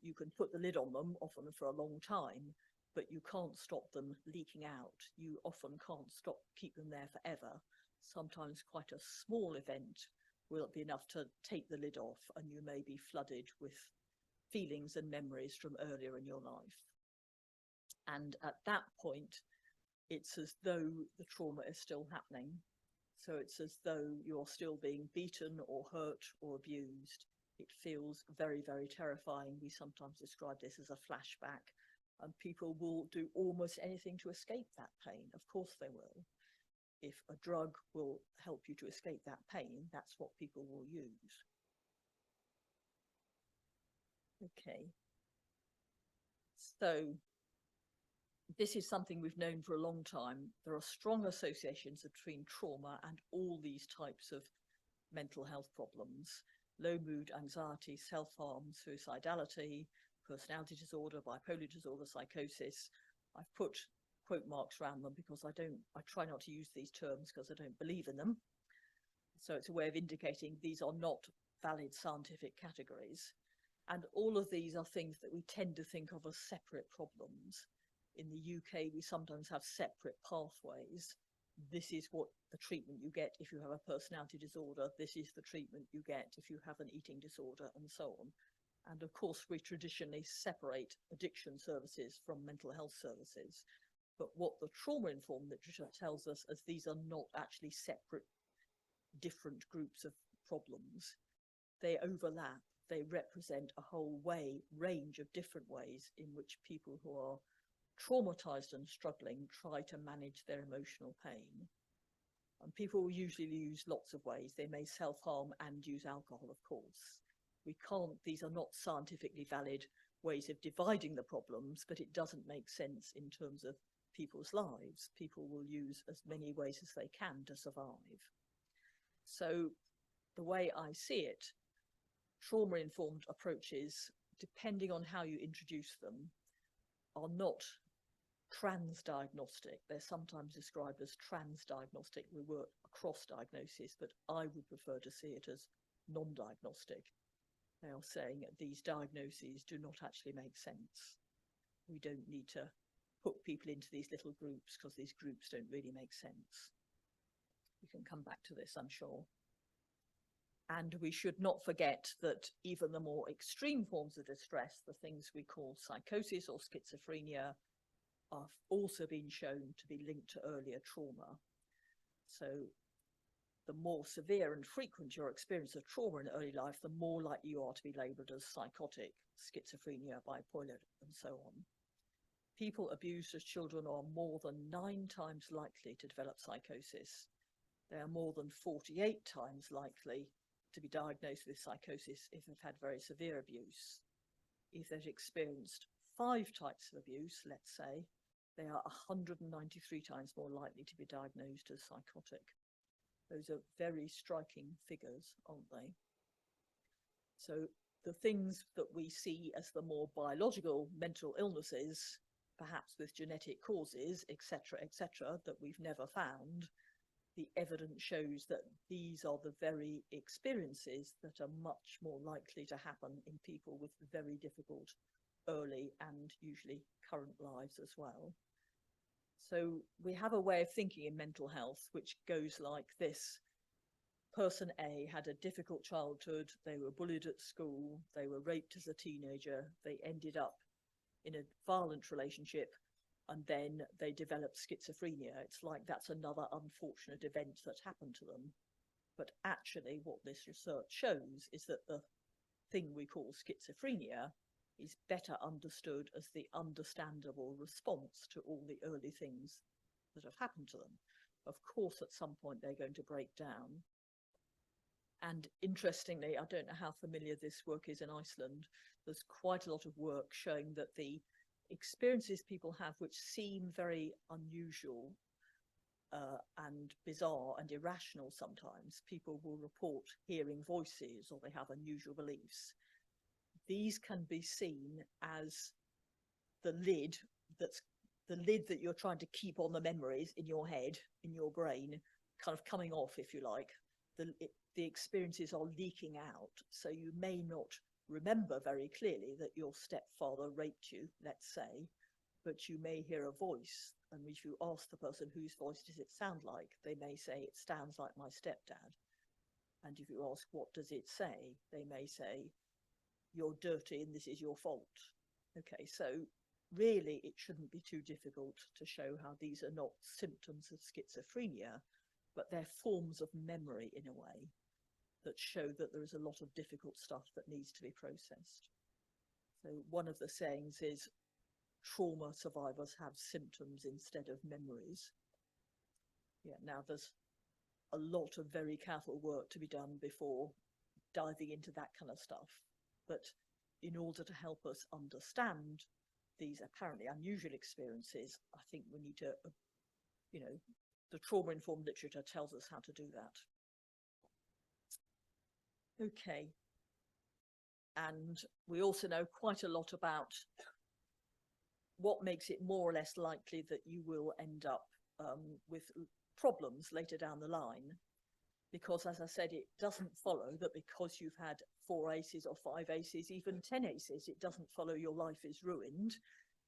you can put the lid on them often for a long time, but you can't stop them leaking out. You often can't keep them there forever. Sometimes quite a small event will be enough to take the lid off, and you may be flooded with feelings and memories from earlier in your life. And at that point, it's as though the trauma is still happening. So it's as though you're still being beaten or hurt or abused. It feels very, very terrifying. We sometimes describe this as a flashback. And people will do almost anything to escape that pain. Of course they will. If a drug will help you to escape that pain, that's what people will use. Okay. So this is something we've known for a long time. There are strong associations between trauma and all these types of mental health problems: low mood, anxiety, self-harm, suicidality, personality disorder, bipolar disorder, psychosis. I've put quote marks around them because I try not to use these terms because I don't believe in them. So it's a way of indicating these are not valid scientific categories. And all of these are things that we tend to think of as separate problems. In the UK, we sometimes have separate pathways. This is what the treatment you get if you have a personality disorder. This is the treatment you get if you have an eating disorder, and so on. And of course, we traditionally separate addiction services from mental health services. But what the trauma-informed literature tells us is these are not actually separate, different groups of problems. They overlap. They represent a whole range of different ways in which people who are traumatized and struggling try to manage their emotional pain. And people will usually use lots of ways. They may self-harm and use alcohol, of course. These are not scientifically valid ways of dividing the problems, but it doesn't make sense in terms of people's lives. People will use as many ways as they can to survive. So the way I see it, trauma-informed approaches, depending on how you introduce them, are not transdiagnostic. They're sometimes described as transdiagnostic. We work across diagnosis, but I would prefer to see it as non-diagnostic. They are saying that these diagnoses do not actually make sense. We don't need to put people into these little groups because these groups don't really make sense. We can come back to this, I'm sure. And we should not forget that even the more extreme forms of distress, the things we call psychosis or schizophrenia, have also been shown to be linked to earlier trauma. So the more severe and frequent your experience of trauma in early life, the more likely you are to be labelled as psychotic, schizophrenia, bipolar, and so on. People abused as children are more than 9 times likely to develop psychosis. They are more than 48 times likely to be diagnosed with psychosis if they've had very severe abuse. If they've experienced 5 types of abuse, let's say, they are 193 times more likely to be diagnosed as psychotic. Those are very striking figures, aren't they? So the things that we see as the more biological mental illnesses, perhaps with genetic causes, etc., that we've never found, the evidence shows that these are the very experiences that are much more likely to happen in people with very difficult early and usually current lives as well. So we have a way of thinking in mental health which goes like this. Person A had a difficult childhood, they were bullied at school, they were raped as a teenager, they ended up in a violent relationship, and then they developed schizophrenia. It's like that's another unfortunate event that happened to them. But actually what this research shows is that the thing we call schizophrenia is better understood as the understandable response to all the early things that have happened to them. Of course, at some point they're going to break down. And interestingly, I don't know how familiar this work is in Iceland, there's quite a lot of work showing that the experiences people have which seem very unusual and bizarre and irrational sometimes, people will report hearing voices or they have unusual beliefs. These can be seen as the lid that you're trying to keep on the memories in your head, in your brain, kind of coming off, if you like. The experiences are leaking out, so you may not remember very clearly that your stepfather raped you, let's say, but you may hear a voice, and if you ask the person whose voice does it sound like, they may say it sounds like my stepdad. And if you ask what does it say, they may say you're dirty and this is your fault. Okay, so really it shouldn't be too difficult to show how these are not symptoms of schizophrenia, but they're forms of memory in a way that show that there is a lot of difficult stuff that needs to be processed. So one of the sayings is trauma survivors have symptoms instead of memories. Yeah, now there's a lot of very careful work to be done before diving into that kind of stuff. But in order to help us understand these apparently unusual experiences, I think we need to, the trauma-informed literature tells us how to do that. Okay. And we also know quite a lot about what makes it more or less likely that you will end up with problems later down the line. Because, as I said, it doesn't follow that because you've had 4 ACEs or 5 ACEs, even 10 ACEs, it doesn't follow your life is ruined.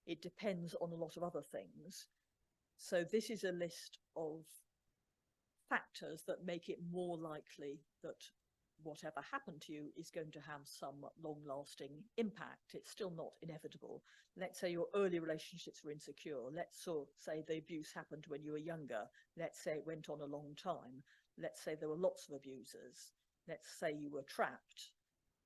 It depends on a lot of other things. So this is a list of factors that make it more likely that whatever happened to you is going to have some long-lasting impact. It's still not inevitable. Let's say your early relationships were insecure. Let's say the abuse happened when you were younger. Let's say it went on a long time. Let's say there were lots of abusers. Let's say you were trapped.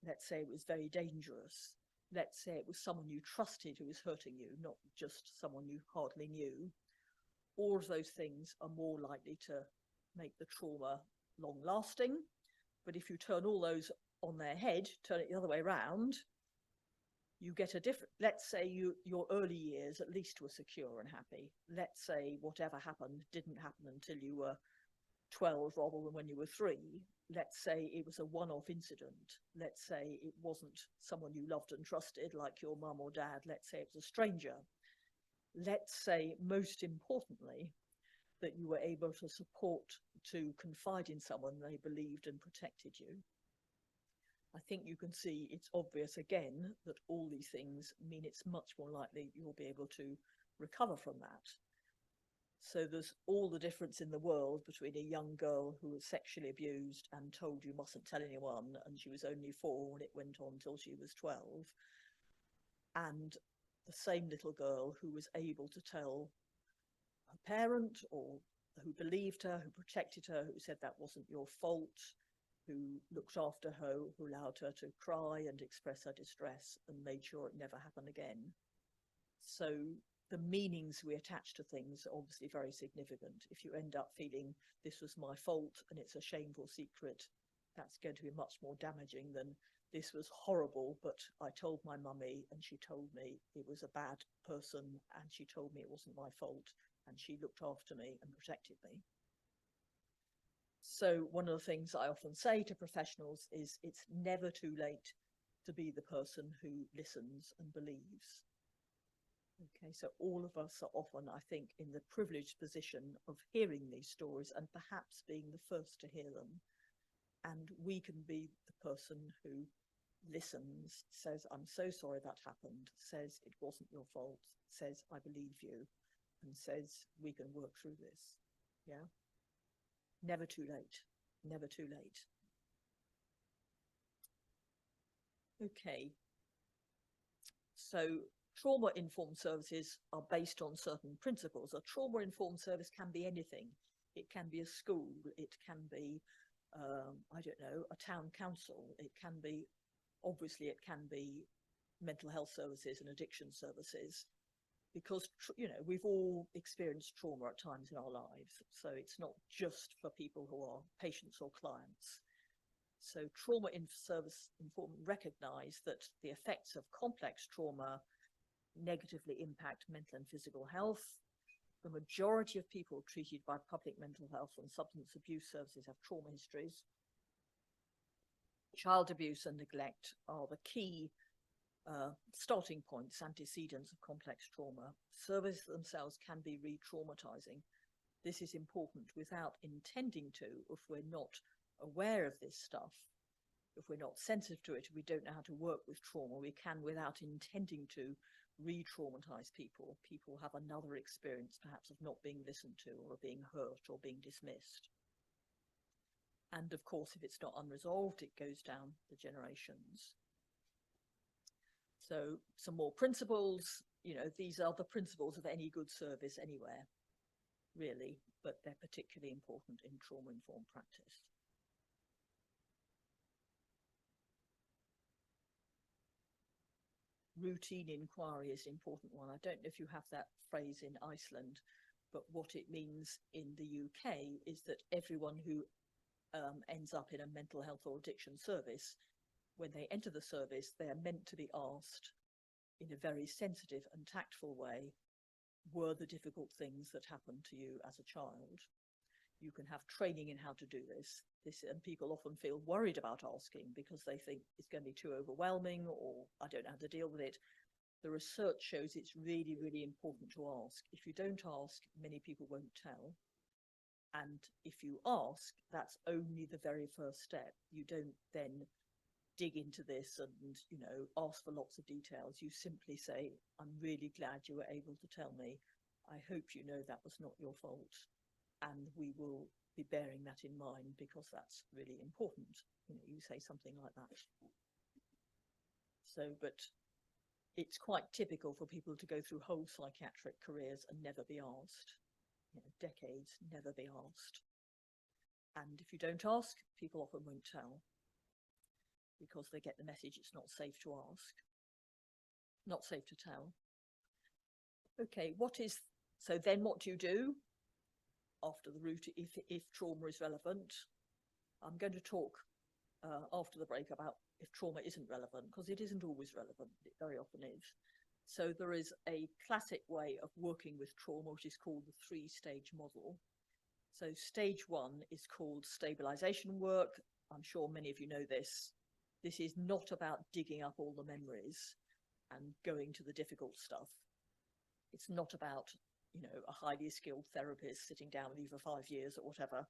Let's say it was very dangerous. Let's say it was someone you trusted who was hurting you, not just someone you hardly knew. All of those things are more likely to make the trauma long-lasting. But if you turn all those on their head, turn it the other way around, you get a different, let's say your early years at least were secure and happy. Let's say whatever happened didn't happen until you were 12 rather than when you were 3. Let's say it was a one-off incident. Let's say it wasn't someone you loved and trusted like your mum or dad. Let's say it was a stranger. let's say, most importantly, that you were able to confide in someone they believed and protected you. I think you can see it's obvious again that all these things mean it's much more likely you'll be able to recover from that. So there's all the difference in the world between a young girl who was sexually abused and told you mustn't tell anyone, and she was only 4 and it went on till she was 12, and the same little girl who was able to tell her parent, or who believed her, who protected her, who said that wasn't your fault, who looked after her, who allowed her to cry and express her distress and made sure it never happened again. So the meanings we attach to things are obviously very significant. If you end up feeling this was my fault and it's a shameful secret, that's going to be much more damaging than this was horrible, but I told my mummy and she told me it was a bad person and she told me it wasn't my fault and she looked after me and protected me. So one of the things I often say to professionals is it's never too late to be the person who listens and believes. Okay, so all of us are often, I think, in the privileged position of hearing these stories and perhaps being the first to hear them. And we can be the person who listens, says, I'm so sorry that happened, says it wasn't your fault, says, I believe you, and says, we can work through this. Yeah. Never too late. Never too late. Okay. So trauma-informed services are based on certain principles. A trauma-informed service can be anything. It can be a school. It can be, I don't know, a town council. It can be, obviously, it can be mental health services and addiction services. Because, you know, we've all experienced trauma at times in our lives. So it's not just for people who are patients or clients. So trauma in service informed recognise that the effects of complex trauma negatively impact mental and physical health. The majority of people treated by public mental health and substance abuse services have trauma histories. Child abuse and neglect are the key starting points, antecedents of complex trauma. Services themselves can be re-traumatizing. This is important without intending to, if we're not aware of this stuff, if we're not sensitive to it, if we don't know how to work with trauma, we can, without intending to, re-traumatize people. People have another experience, perhaps, of not being listened to or being hurt or being dismissed. And of course, if it's not unresolved, it goes down the generations. So some more principles, you know, these are the principles of any good service anywhere, really, but they're particularly important in trauma-informed practice. Routine inquiry is an important one. I don't know if you have that phrase in Iceland, but what it means in the UK is that everyone who ends up in a mental health or addiction service, when they enter the service, they are meant to be asked in a very sensitive and tactful way, were the difficult things that happened to you as a child? You can have training in how to do this. And people often feel worried about asking because they think it's going to be too overwhelming or I don't know how to deal with it. The research shows it's really, really important to ask. If you don't ask, many people won't tell. And if you ask, that's only the very first step. You don't then dig into this and, you know, ask for lots of details. You simply say, I'm really glad you were able to tell me. I hope you know that was not your fault. And we will be bearing that in mind because that's really important. You know, you say something like that. So, but it's quite typical for people to go through whole psychiatric careers and never be asked. You know, decades, never be asked. And if you don't ask, people often won't tell because they get the message it's not safe to ask, not safe to tell. Okay, so then what do you do after the route if trauma is relevant? I'm going to talk after the break about if trauma isn't relevant, because it isn't always relevant, it very often is. So there is a classic way of working with trauma, which is called the 3-stage model. So stage 1 is called stabilization work. I'm sure many of you know this. This is not about digging up all the memories and going to the difficult stuff. It's not about, you know, a highly skilled therapist sitting down with you for 5 years or whatever.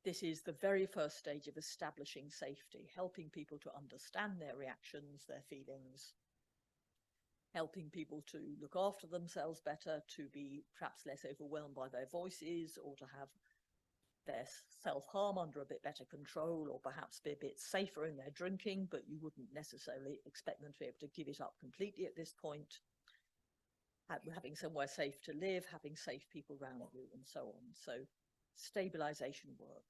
This is the very first stage of establishing safety, helping people to understand their reactions, their feelings, helping people to look after themselves better, to be perhaps less overwhelmed by their voices, or to have their self-harm under a bit better control, or perhaps be a bit safer in their drinking, but you wouldn't necessarily expect them to be able to give it up completely at this point. Having somewhere safe to live, having safe people around you, and so on. So stabilization work.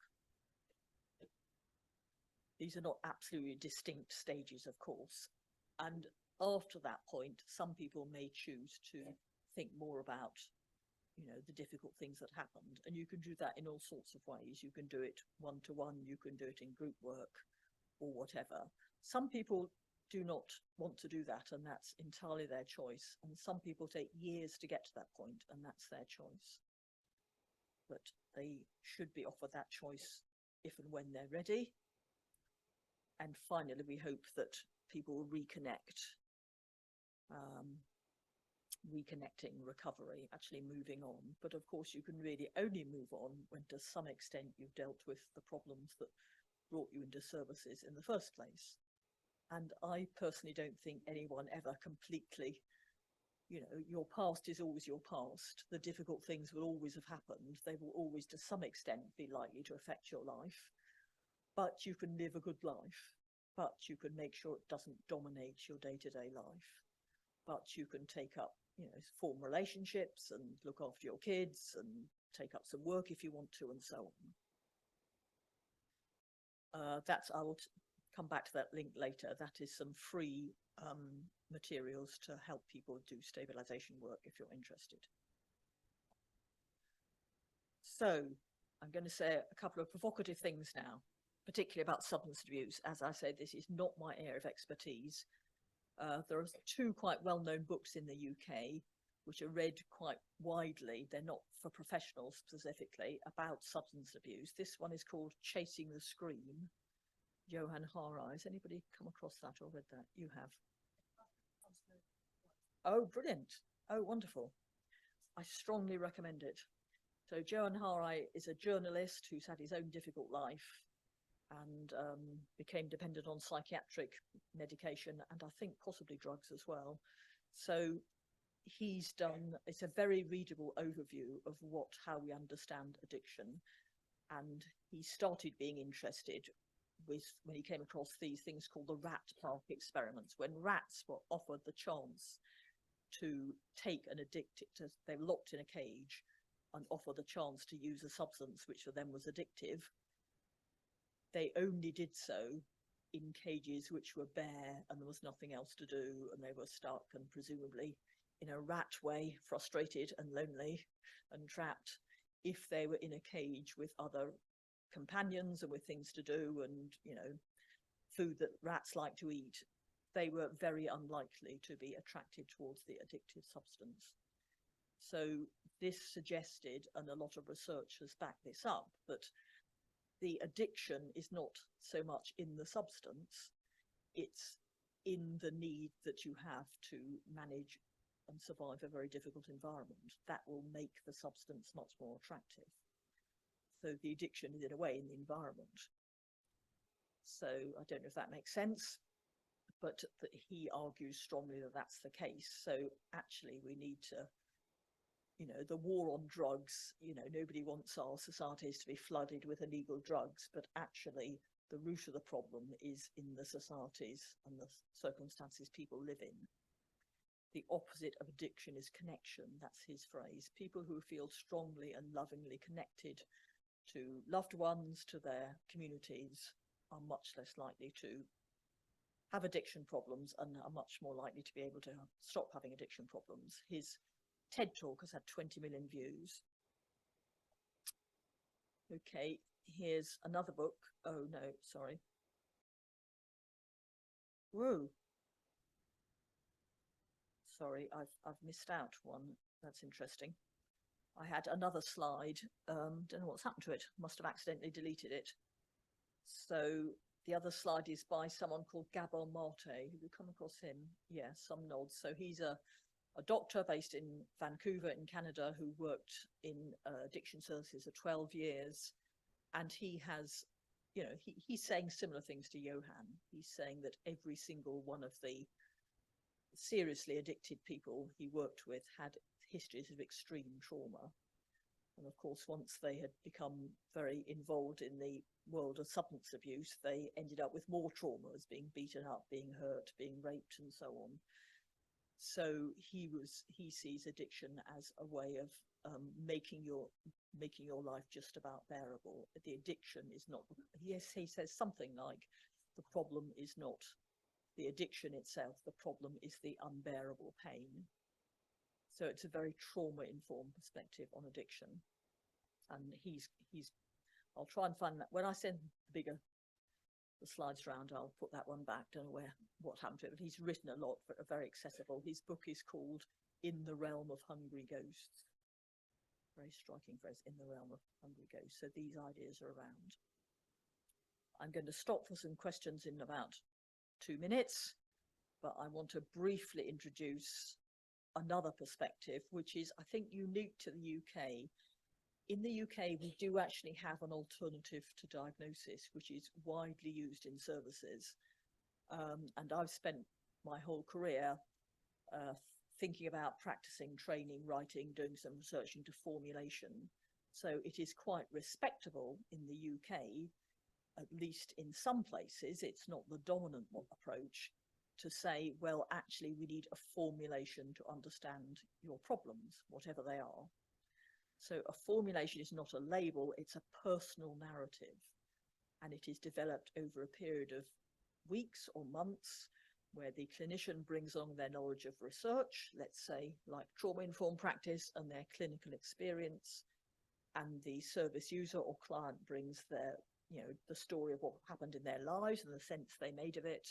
These are not absolutely distinct stages, of course. And after that point, some people may choose to think more about, you know, the difficult things that happened. And you can do that in all sorts of ways. You can do it one-to-one, you can do it in group work or whatever. Some people do not want to do that, and that's entirely their choice. And some people take years to get to that point, and that's their choice. But they should be offered that choice if and when they're ready. And finally, we hope that people will reconnect, reconnecting, recovery, actually moving on. But of course, you can really only move on when to some extent you've dealt with the problems that brought you into services in the first place. And I personally don't think anyone ever completely, you know, your past is always your past. The difficult things will always have happened. They will always to some extent be likely to affect your life. But you can live a good life. But you can make sure it doesn't dominate your day-to-day life. But you can take up, you know, form relationships and look after your kids and take up some work if you want to, and so on. I will come back to that link later. That is some free materials to help people do stabilization work if you're interested. So I'm going to say a couple of provocative things now, particularly about substance abuse. As I said, this is not my area of expertise. There are 2 quite well-known books in the UK which are read quite widely. They're not for professionals specifically, about substance abuse. This one is called Chasing the Scream, Johan Hari. Has anybody come across that or read that? You have. Oh, brilliant. Oh, wonderful. I strongly recommend it. So Johan Hari is a journalist who's had his own difficult life and became dependent on psychiatric medication and I think possibly drugs as well. So he's done, it's a very readable overview of how we understand addiction. And he started being interested when he came across these things called the rat park experiments, when rats were offered the chance to take an addicted, they were locked in a cage and offered the chance to use a substance which for them was addictive. They only did so in cages which were bare and there was nothing else to do, and they were stuck and presumably in a rat way, frustrated and lonely and trapped. If they were in a cage with other companions and with things to do and, you know, food that rats like to eat, they were very unlikely to be attracted towards the addictive substance. So this suggested, and a lot of research has backed this up, that the addiction is not so much in the substance, it's in the need that you have to manage and survive a very difficult environment. That will make the substance much more attractive. So the addiction is in a way in the environment. So I don't know if that makes sense, but that he argues strongly that that's the case. So actually we need to, you know, the war on drugs, you know, nobody wants our societies to be flooded with illegal drugs, but actually the root of the problem is in the societies and the circumstances people live in. The opposite of addiction is connection. That's his phrase. People who feel strongly and lovingly connected to loved ones, to their communities, are much less likely to have addiction problems and are much more likely to be able to stop having addiction problems. His TED talk has had 20 million views. Okay, here's another book. Oh no, sorry. Whoa. Sorry, I've missed out one. That's interesting. I had another slide. Don't know what's happened to it. Must have accidentally deleted it. So the other slide is by someone called Gabor Mate. Have you come across him? Yes, some nods. So he's a a doctor based in Vancouver in Canada who worked in addiction services for 12 years. And he has, you know, he's saying similar things to Johan. He's saying that every single one of the seriously addicted people he worked with had histories of extreme trauma. And of course, once they had become very involved in the world of substance abuse, they ended up with more traumas, being beaten up, being hurt, being raped, and so on. So he sees addiction as a way of making your life just about bearable. The addiction is not. Yes, he says something like, the problem is not the addiction itself. The problem is the unbearable pain. So it's a very trauma-informed perspective on addiction. And I'll try and find that. When I send the slides around, I'll put that one back. Don't know what happened to it, but he's written a lot, but very accessible. His book is called In the Realm of Hungry Ghosts. Very striking phrase, in the realm of hungry ghosts. So these ideas are around. I'm going to stop for some questions in about 2 minutes, but I want to briefly introduce another perspective, which is, I think, unique to the UK. In the UK, we do actually have an alternative to diagnosis, which is widely used in services. And I've spent my whole career thinking about practicing, training, writing, doing some research into formulation. So it is quite respectable in the UK, at least in some places. It's not the dominant approach to say, well, actually, we need a formulation to understand your problems, whatever they are. So a formulation is not a label, it's a personal narrative. And it is developed over a period of weeks or months, where the clinician brings along their knowledge of research, let's say like trauma-informed practice, and their clinical experience, and the service user or client brings their, the story of what happened in their lives and the sense they made of it.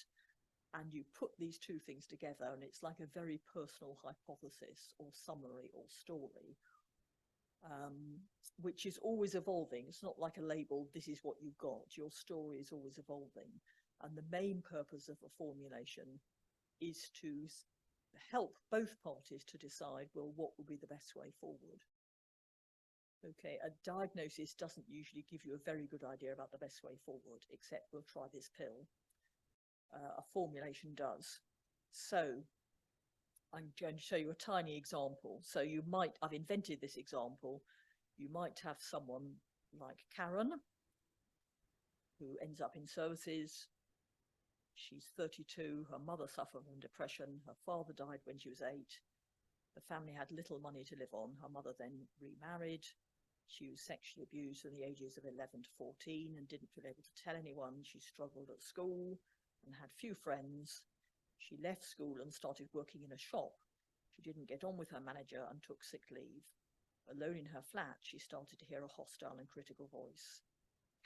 And you put these two things together, and it's like a very personal hypothesis or summary or story, which is always evolving. It's not like a label, this is what you've got. Your story is always evolving. And the main purpose of a formulation is to help both parties to decide, well, what would be the best way forward? Okay, a diagnosis doesn't usually give you a very good idea about the best way forward, except we'll try this pill. A formulation does. So I'm going to show you a tiny example. So you might, I've invented this example. You might have someone like Karen, who ends up in services. She's 32, her mother suffered from depression, her father died when she was 8. The family had little money to live on. Her mother then remarried. She was sexually abused from the ages of 11 to 14 and didn't feel able to tell anyone. She struggled at school and had few friends. She left school and started working in a shop. She didn't get on with her manager and took sick leave. Alone in her flat, she started to hear a hostile and critical voice.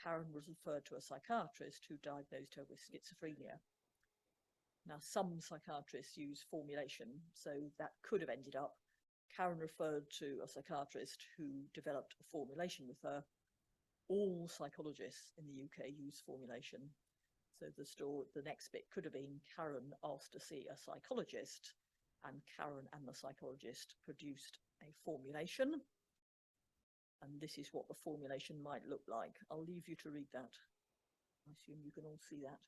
Karen was referred to a psychiatrist who diagnosed her with schizophrenia. Now, some psychiatrists use formulation, so that could have ended up. Karen referred to a psychiatrist who developed a formulation with her. All psychologists in the UK use formulation. So the next bit could have been Karen asked to see a psychologist, and Karen and the psychologist produced a formulation. And this is what the formulation might look like. I'll leave you to read that. I assume you can all see that.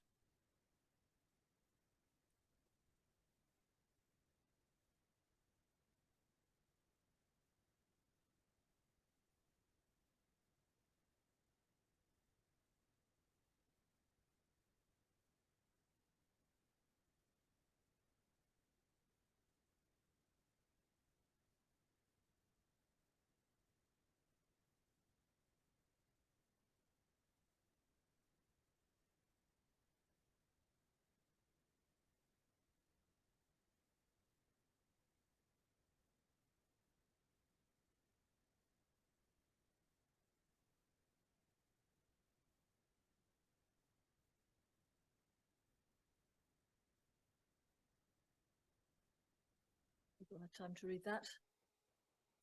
People have time to read that.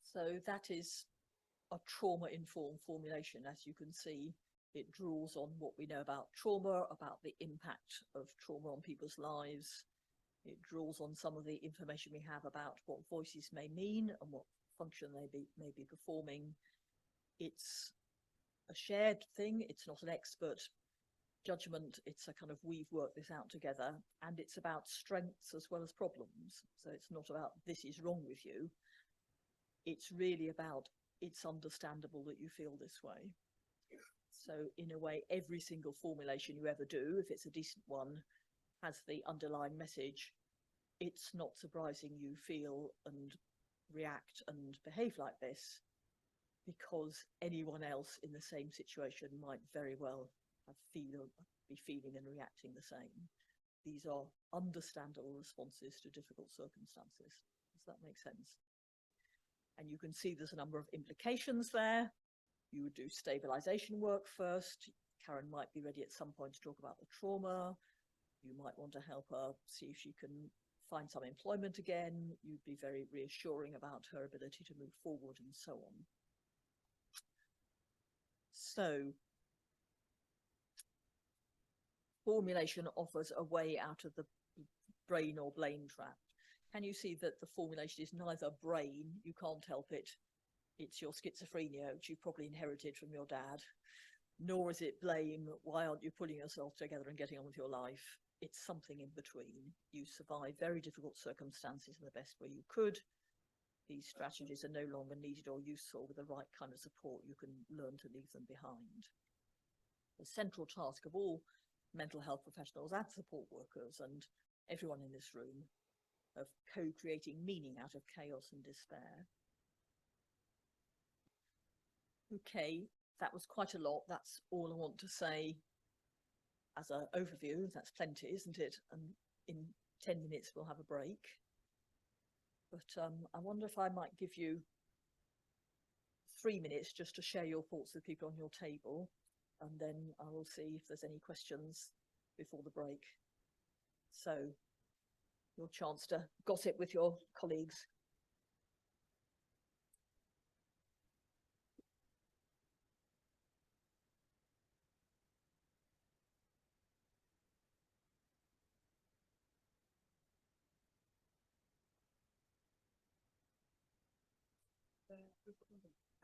So that is a trauma-informed formulation. As you can see, it draws on what we know about trauma, about the impact of trauma on people's lives. It draws on some of the information we have about what voices may mean and what function they may be performing. It's a shared thing. It's not an expert judgment. It's a kind of, we've worked this out together, and it's about strengths as well as problems. So it's not about this is wrong with you. It's really about it's understandable that you feel this way. So in a way, every single formulation you ever do, if it's a decent one, has the underlying message. It's not surprising you feel and react and behave like this, because anyone else in the same situation might very well be feeling and reacting the same. These are understandable responses to difficult circumstances. Does that make sense? And you can see there's a number of implications there. You would do stabilization work first. Karen might be ready at some point to talk about the trauma. You might want to help her see if she can find some employment again. You'd be very reassuring about her ability to move forward and so on. So, formulation offers a way out of the brain or blame trap. Can you see that the formulation is neither brain, you can't help it, it's your schizophrenia, which you probably inherited from your dad, nor is it blame, why aren't you pulling yourself together and getting on with your life? It's something in between. You survive very difficult circumstances in the best way you could. These strategies are no longer needed or useful. With the right kind of support, you can learn to leave them behind. The central task of all mental health professionals and support workers and everyone in this room of co-creating meaning out of chaos and despair. Okay, that was quite a lot. That's all I want to say as an overview. That's plenty, isn't it? And in 10 minutes we'll have a break. But I wonder if I might give you 3 minutes just to share your thoughts with people on your table, and then I will see if there's any questions before the break. So, your chance to gossip with your colleagues.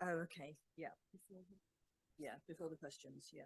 Oh, okay. Yeah. Yeah, before the questions. Yeah.